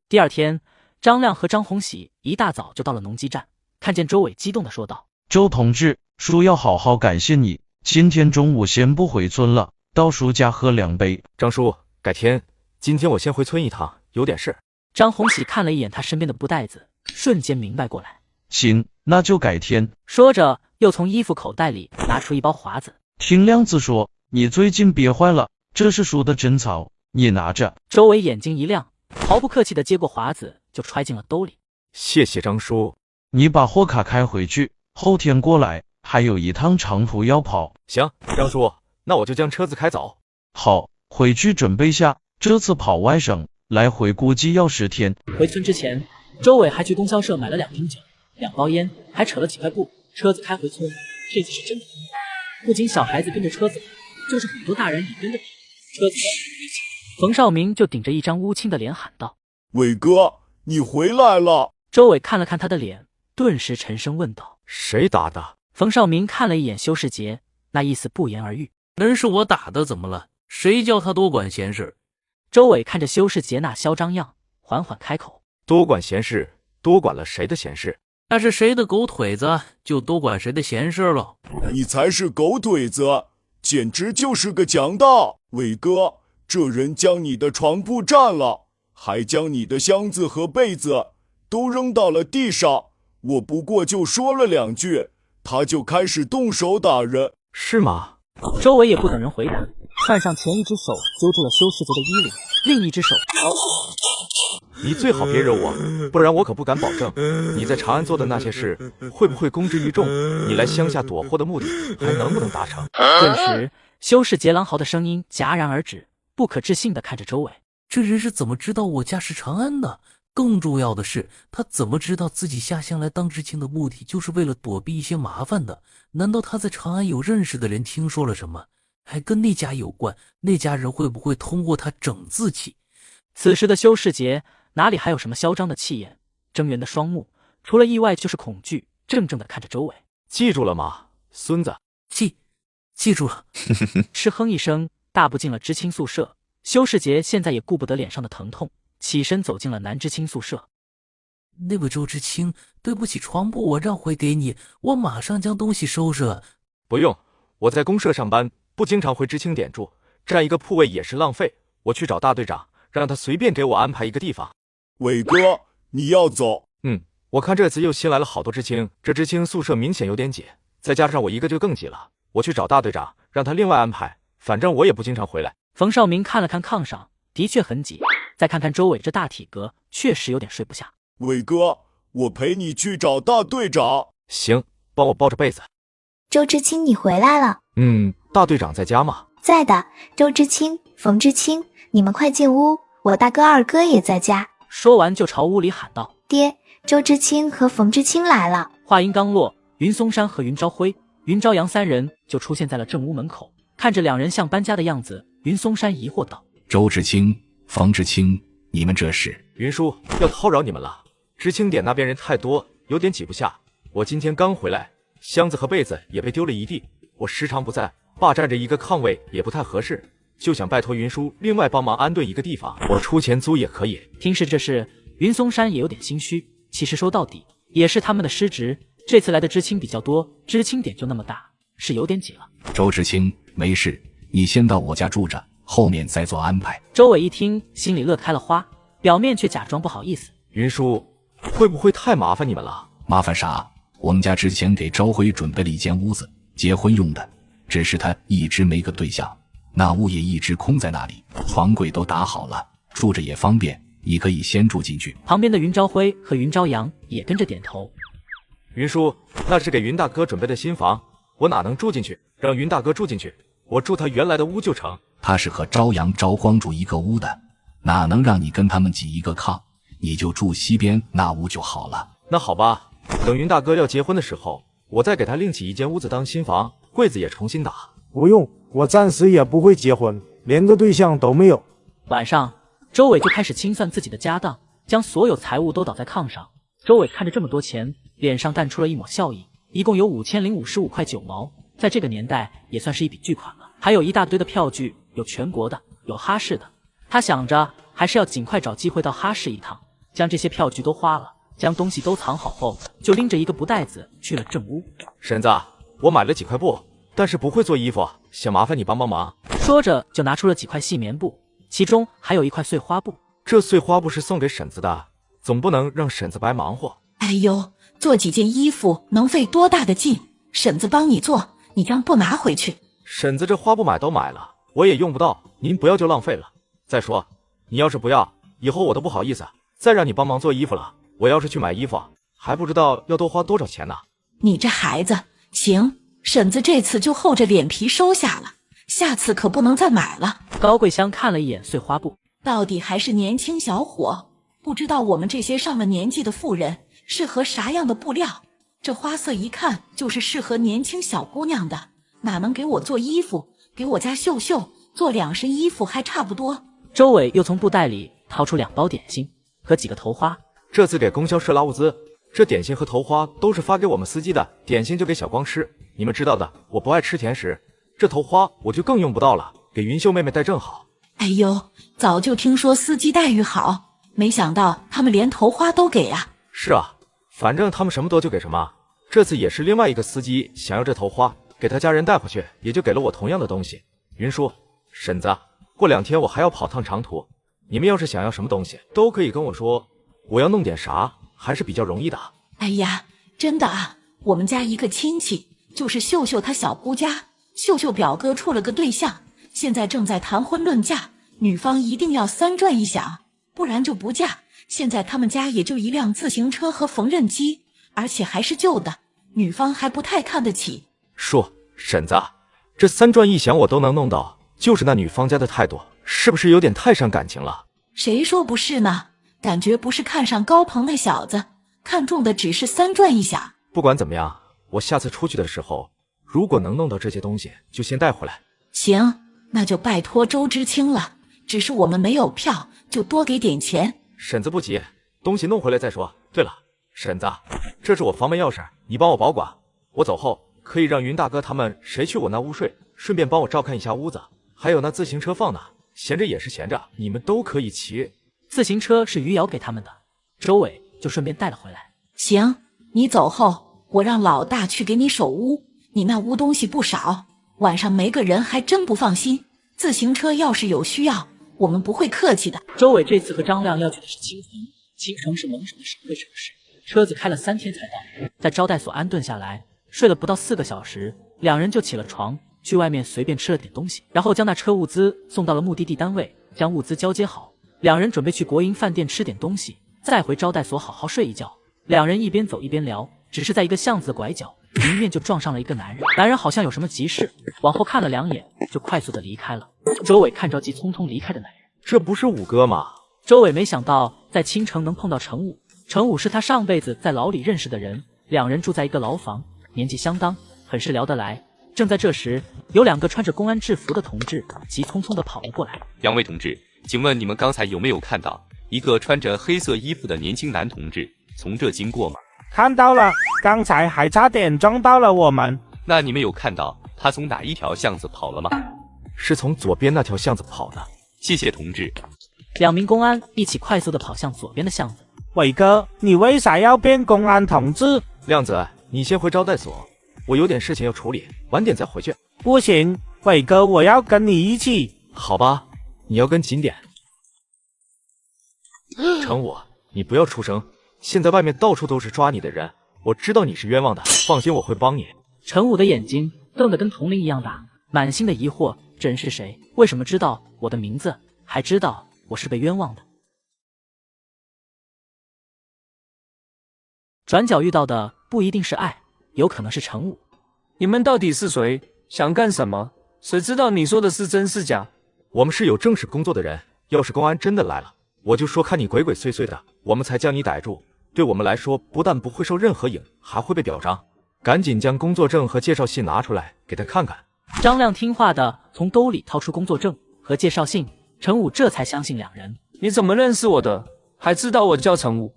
第二天，张亮和张红喜一大早就到了农机站，看见周伟，激动地说道：周同志，叔要好好感谢你，今天中午先不回村了，到叔家喝2杯。张叔，改天，今天我先回村一趟，有点事。张红喜看了一眼他身边的布袋子，瞬间明白过来。行，那就改天。说着，又从衣服口袋里拿出一包华子。听亮子说，你最近憋坏了，这是叔的珍草，你拿着。周伟眼睛一亮，毫不客气地接过华子，就揣进了兜里。谢谢张叔。你把货卡开回去，后天过来，还有一趟长途要跑。行，张叔，那我就将车子开走。好，回去准备下，这次跑外省，来回估计要10天。回村之前，周伟还去供销社买了2瓶酒、2包烟，还扯了几块布。车子开回村，这次是真的疯了。不仅小孩子跟着车子跑，就是很多大人也跟着跑。车子刚开起，冯绍明就顶着一张乌青的脸喊道：伟哥，你回来了。周伟看了看他的脸，顿时沉声问道：谁打的？冯绍明看了一眼修世杰，那意思不言而喻。人是我打的，怎么了？谁叫他多管闲事？周伟看着修世杰那嚣张样，缓缓开口：多管闲事，多管了谁的闲事？那是谁的狗腿子，就多管谁的闲事了。你才是狗腿子，简直就是个强盗。伟哥，这人将你的床铺占了，还将你的箱子和被子都扔到了地上。我不过就说了2句，他就开始动手打人。是吗？周伟也不等人回答，换上前一只手揪住了修世杰的衣领，另一只手你最好别惹我，不然我可不敢保证你在长安做的那些事会不会公之于众，你来乡下躲祸的目的还能不能达成。顿时修世杰狼嚎的声音戛然而止，不可置信地看着周伟。这人是怎么知道我家是长安的？更重要的是，他怎么知道自己下乡来当知青的目的就是为了躲避一些麻烦的？难道他在长安有认识的人，听说了什么？还跟那家有关，那家人会不会通过他整自己？此时的修世杰哪里还有什么嚣张的气焰？睁圆的双目，除了意外就是恐惧，怔怔地看着周围。记住了吗，孙子？记住了。嗤哼一声，大步进了知青宿舍。修世杰现在也顾不得脸上的疼痛，起身走进了男知青宿舍。那位周知青，对不起，床铺我让回给你，我马上将东西收拾。不用，我在公社上班，不经常回知青点住，占一个铺位也是浪费。我去找大队长，让他随便给我安排一个地方。伟哥，你要走？我看这次又新来了好多知青，这知青宿舍明显有点挤，再加上我一个就更挤了。我去找大队长，让他另外安排，反正我也不经常回来。冯绍明看了看炕上，的确很挤，再看看周伟这大体格，确实有点睡不下。伟哥，我陪你去找大队长。行，帮我抱着被子。周知青，你回来了。大队长在家吗？在的。周知青、冯知青，你们快进屋，我大哥二哥也在家。说完就朝屋里喊道：爹，周知青和冯知青来了。话音刚落，云松山和云朝辉、云朝阳三人就出现在了正屋门口。看着两人像搬家的样子，云松山疑惑道：周知青、冯知青，你们这是？云叔，要叨扰你们了。知青点那边人太多，有点挤不下。我今天刚回来，箱子和被子也被丢了一地。我时常不在，霸占着一个炕位也不太合适，就想拜托云叔另外帮忙安顿一个地方，我出钱租也可以。听是这事，云松山也有点心虚。其实说到底也是他们的失职，这次来的知青比较多，知青点就那么大，是有点挤了。周知青，没事，你先到我家住着，后面再做安排。周伟一听，心里乐开了花，表面却假装不好意思。云叔，会不会太麻烦你们了？麻烦啥？我们家之前给周辉准备了一间屋子，结婚用的，只是他一直没个对象，那屋也一直空在那里，床柜都打好了，住着也方便，你可以先住进去。旁边的云朝辉和云朝阳也跟着点头。云叔，那是给云大哥准备的新房，我哪能住进去？让云大哥住进去，我住他原来的屋就成。他是和朝阳、朝光住一个屋的，哪能让你跟他们挤一个炕？你就住西边那屋就好了。那好吧，等云大哥要结婚的时候，我再给他另起一间屋子当新房，柜子也重新打。不用，我暂时也不会结婚，连个对象都没有。晚上，周伟就开始清算自己的家当，将所有财物都倒在炕上。周伟看着这么多钱，脸上淡出了一抹笑意。一共有5055块9毛，在这个年代也算是一笔巨款了。还有一大堆的票据，有全国的，有哈市的。他想着还是要尽快找机会到哈市一趟，将这些票据都花了，将东西都藏好后，就拎着一个布袋子去了正屋。婶子，我买了几块布，但是不会做衣服，想麻烦你帮帮忙。说着就拿出了几块细棉布，其中还有一块碎花布。这碎花布是送给婶子的，总不能让婶子白忙活。哎呦，做几件衣服能费多大的劲？婶子帮你做，你将布拿回去。婶子这花布买都买了，我也用不到，您不要就浪费了。再说，你要是不要，以后我都不好意思再让你帮忙做衣服了。我要是去买衣服，还不知道要多花多少钱呢。你这孩子，行，婶子这次就厚着脸皮收下了，下次可不能再买了。高桂香看了一眼碎花布，到底还是年轻小伙，不知道我们这些上了年纪的妇人适合啥样的布料。这花色一看就是适合年轻小姑娘的，哪能给我做衣服？给我家秀秀做2身衣服还差不多。周伟又从布袋里掏出2包点心和几个头花。这次给供销社拉物资，这点心和头花都是发给我们司机的，点心就给小光吃。你们知道的，我不爱吃甜食，这头花我就更用不到了，给云秀妹妹带正好。哎呦，早就听说司机待遇好，没想到他们连头花都给啊。是啊，反正他们什么多就给什么。这次也是另外一个司机想要这头花，给他家人带回去，也就给了我同样的东西。云叔，婶子，过2天我还要跑趟长途，你们要是想要什么东西，都可以跟我说，我要弄点啥还是比较容易的。哎呀，真的啊，我们家一个亲戚，就是秀秀她小姑家，秀秀表哥处了个对象，现在正在谈婚论嫁，女方一定要3转一响，不然就不嫁。现在他们家也就一辆自行车和缝纫机，而且还是旧的，女方还不太看得起。叔，婶子，这3转1响我都能弄到，就是那女方家的态度，是不是有点太伤感情了？谁说不是呢？感觉不是看上高鹏那小子，看中的只是3转1响。不管怎么样，我下次出去的时候，如果能弄到这些东西，就先带回来，行，那就拜托周知青了。只是我们没有票，就多给点钱。婶子不急，东西弄回来再说。对了，婶子，这是我房门钥匙，你帮我保管。我走后可以让云大哥他们谁去我那屋睡，顺便帮我照看一下屋子。还有那自行车放呢，闲着也是闲着，你们都可以骑。自行车是余瑶给他们的，周伟就顺便带了回来。行，你走后，我让老大去给你守屋。你那屋东西不少，晚上没个人还真不放心。自行车要是有需要，我们不会客气的。周伟这次和张亮要去的是青城，青城是蒙省的省会城市，车子开了3天才到。在招待所安顿下来，睡了不到4个小时，两人就起了床，去外面随便吃了点东西，然后将那车物资送到了目的地单位，将物资交接好。两人准备去国营饭店吃点东西，再回招待所好好睡一觉。两人一边走一边聊，只是在一个巷子的拐角，迎面就撞上了一个男人。男人好像有什么急事，往后看了2眼，就快速的离开了。周伟看着急匆匆离开的男人，这不是五哥吗？周伟没想到在青城能碰到程武，程武是他上辈子在牢里认识的人，两人住在一个牢房，年纪相当，很是聊得来。正在这时，有2个穿着公安制服的同志急匆匆地跑了过来。两位同志，请问你们刚才有没有看到一个穿着黑色衣服的年轻男同志从这经过吗？看到了，刚才还差点撞到了我们。那你们有看到他从哪一条巷子跑了吗？是从左边那条巷子跑的。谢谢同志。2名公安一起快速地跑向左边的巷子。伟哥，你为啥要变公安同志？亮子，你先回招待所，我有点事情要处理，晚点再回去。不行，伟哥，我要跟你一起。好吧，你要跟紧点。程武，你不要出声，现在外面到处都是抓你的人，我知道你是冤枉的，放心，我会帮你。程武的眼睛瞪得跟铜铃一样大，满心的疑惑，这人是谁？为什么知道我的名字，还知道我是被冤枉的？转角遇到的不一定是爱，有可能是程武。你们到底是谁？想干什么？谁知道你说的是真是假？我们是有正式工作的人，要是公安真的来了，我就说看你鬼鬼祟祟的，我们才将你逮住。对我们来说，不但不会受任何影，还会被表彰。赶紧将工作证和介绍信拿出来给他看看。张亮听话的从兜里掏出工作证和介绍信，程武这才相信两人。你怎么认识我的？还知道我叫程武？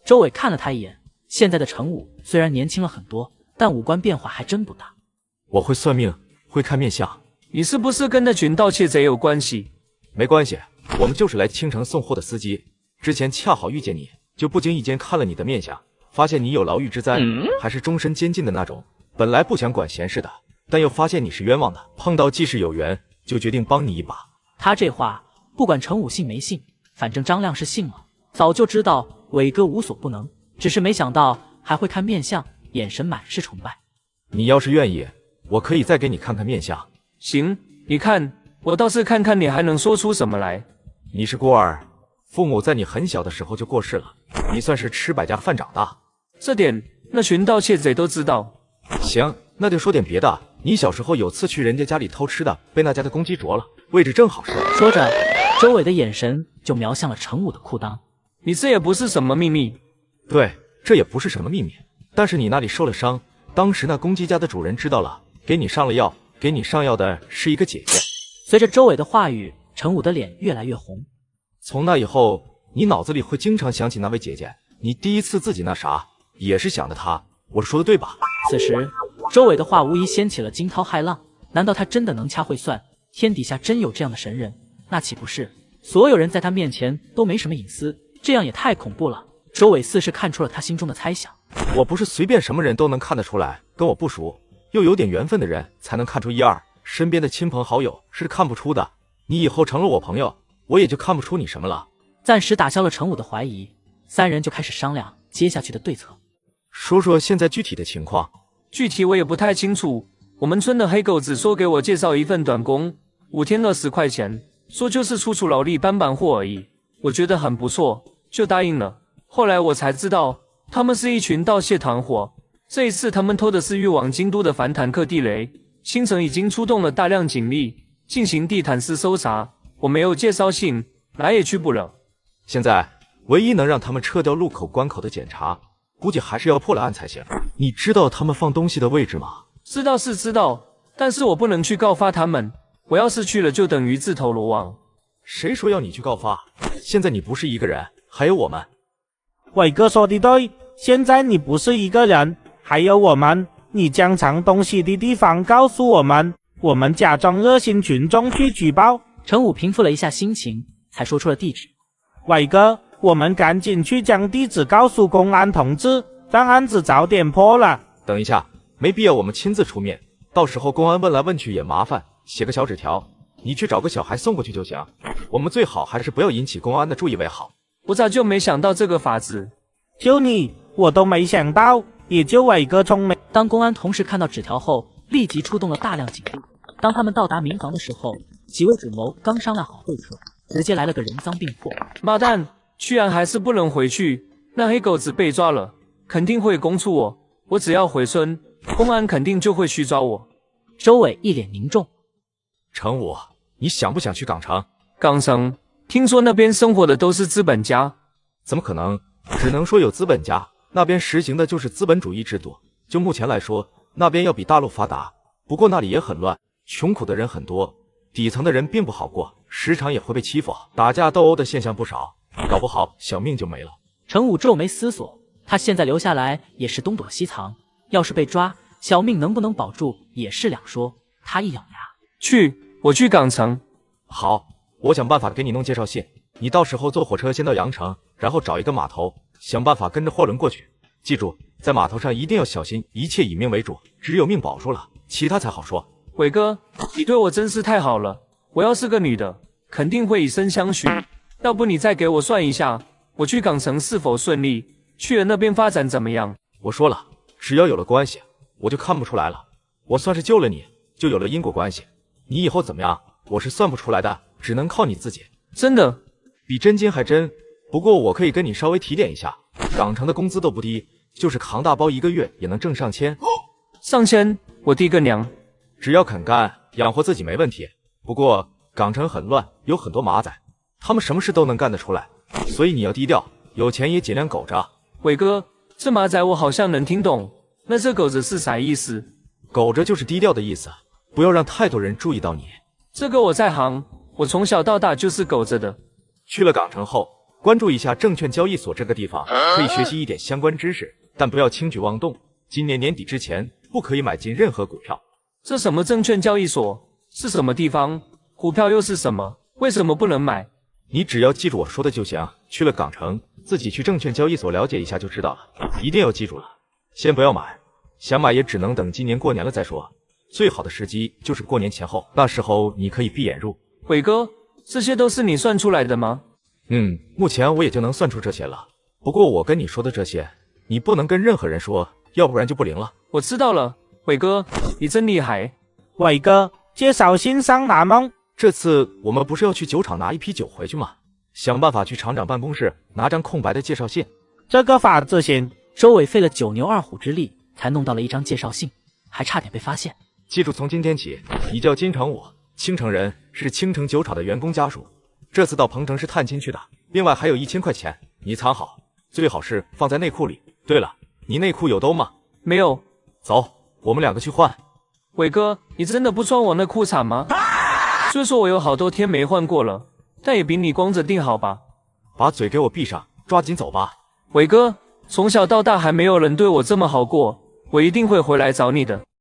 周伟看了他一眼，现在的程武虽然年轻了很多，但五官变化还真不大。我会算命，会看面相。你是不是跟那群盗窃贼有关系？没关系，我们就是来青城送货的司机。之前恰好遇见你，就不经意间看了你的面相，发现你有牢狱之灾，还是终身监禁的那种。本来不想管闲事的，但又发现你是冤枉的，碰到既是有缘，就决定帮你一把。他这话不管程武信没信，反正张亮是信了，早就知道伟哥无所不能，只是没想到还会看面相，眼神满是崇拜。你要是愿意，我可以再给你看看面相。行，你看，我倒是看看你还能说出什么来。你是孤儿，父母在你很小的时候就过世了，你算是吃百家饭长大。这点那群盗窃贼都知道。行，那就说点别的。你小时候有次去人家家里偷吃的，被那家的公鸡啄了，位置正好是。说着，周伟的眼神就瞄向了程武的裤裆。你这也不是什么秘密。对，这也不是什么秘密，但是你那里受了伤，当时那公鸡家的主人知道了，给你上了药，给你上药的是一个姐姐。随着周伟的话语，程武的脸越来越红。从那以后，你脑子里会经常想起那位姐姐，你第一次自己那啥，也是想的她，我说的对吧？此时，周伟的话无疑掀起了惊涛骇浪。难道他真的能掐会算？天底下真有这样的神人？那岂不是所有人在他面前都没什么隐私？这样也太恐怖了。周伟似是看出了他心中的猜想。我不是随便什么人都能看得出来，跟我不熟又有点缘分的人才能看出一二，身边的亲朋好友是看不出的。你以后成了我朋友，我也就看不出你什么了。暂时打消了程武的怀疑，三人就开始商量接下去的对策。说说现在具体的情况。具体我也不太清楚，我们村的黑狗子说给我介绍一份短工，5天20块钱，说就是处劳力搬搬货而已，我觉得很不错，就答应了。后来我才知道他们是一群盗窃团伙，这一次他们偷的是运往京都的反坦克地雷，青城已经出动了大量警力进行地毯式搜查，我没有介绍信，来也去不了。现在唯一能让他们撤掉路口关口的检查，估计还是要破了案才行。你知道他们放东西的位置吗？知道是知道，但是我不能去告发他们，我要是去了，就等于自投罗网。谁说要你去告发？现在你不是一个人，还有我们。伟哥说的对，现在你不是一个人，还有我们。你将藏东西的地方告诉我们，我们假装热心群众去举报。程武平复了一下心情，才说出了地址。伟哥，我们赶紧去将地址告诉公安同志，让案子早点破了。等一下，没必要我们亲自出面，到时候公安问来问去也麻烦，写个小纸条，你去找个小孩送过去就行。我们最好还是不要引起公安的注意为好。我咋就没想到这个法子？就你，我都没想到，也就伟哥聪明。当公安同事看到纸条后，立即出动了大量警力。当他们到达民房的时候，几位主谋刚商量好对策，直接来了个人赃并获。妈蛋，居然还是不能回去！那黑狗子被抓了，肯定会供出我。我只要回村，公安肯定就会去抓我。周伟一脸凝重。程武，你想不想去港城？港城，听说那边生活的都是资本家。怎么可能？只能说有资本家，那边实行的就是资本主义制度。就目前来说，那边要比大陆发达，不过那里也很乱，穷苦的人很多，底层的人并不好过，时常也会被欺负，打架斗殴的现象不少，搞不好小命就没了。程武皱眉思索，他现在留下来也是东躲西藏，要是被抓，小命能不能保住也是两说。他一咬牙，我去港城。好，我想办法给你弄介绍信，你到时候坐火车先到羊城，然后找一个码头，想办法跟着货轮过去。记住，在码头上一定要小心，一切以命为主，只有命保住了，其他才好说。伟哥，你对我真是太好了，我要是个女的，肯定会以身相许。要不你再给我算一下，我去港城是否顺利？去了那边发展怎么样？我说了，只要有了关系，我就看不出来了。我算是救了你，就有了因果关系。你以后怎么样，我是算不出来的，只能靠你自己。真的？比真金还真。不过我可以跟你稍微提点一下，港城的工资都不低，就是扛大包一个月也能挣上千。上千？我弟个娘！只要肯干，养活自己没问题。不过港城很乱，有很多马仔，他们什么事都能干得出来，所以你要低调，有钱也尽量苟着。伟哥，这马仔我好像能听懂，那这狗子是啥意思？苟着就是低调的意思，不要让太多人注意到你。这个我在行，我从小到大就是苟着的。去了港城后，关注一下证券交易所这个地方，可以学习一点相关知识，但不要轻举妄动。今年年底之前不可以买进任何股票。这什么证券交易所？是什么地方？股票又是什么？为什么不能买？你只要记住我说的就行。去了港城，自己去证券交易所了解一下就知道了。一定要记住了，先不要买，想买也只能等今年过年了再说。最好的时机就是过年前后，那时候你可以闭眼入。伟哥，这些都是你算出来的吗？目前我也就能算出这些了。不过我跟你说的这些，你不能跟任何人说，要不然就不灵了。我知道了，伟哥，你真厉害。伟哥，介绍信上哪梦？这次我们不是要去酒厂拿一批酒回去吗？想办法去厂长办公室拿张空白的介绍信。这个法子行。周伟费了9牛2虎之力才弄到了一张介绍信，还差点被发现。记住，从今天起，你叫金城武，青城人，是青城酒厂的员工家属。这次到彭城是探亲去的，另外还有1000块钱，你藏好，最好是放在内裤里。对了，你内裤有兜吗？没有。走，我们2个去换。伟哥，你真的不穿我那裤衩吗？虽说我有好多天没换过了，但也比你光着腚好吧？把嘴给我闭上，抓紧走吧。伟哥，从小到大还没有人对我这么好过，我一定会回来找你的。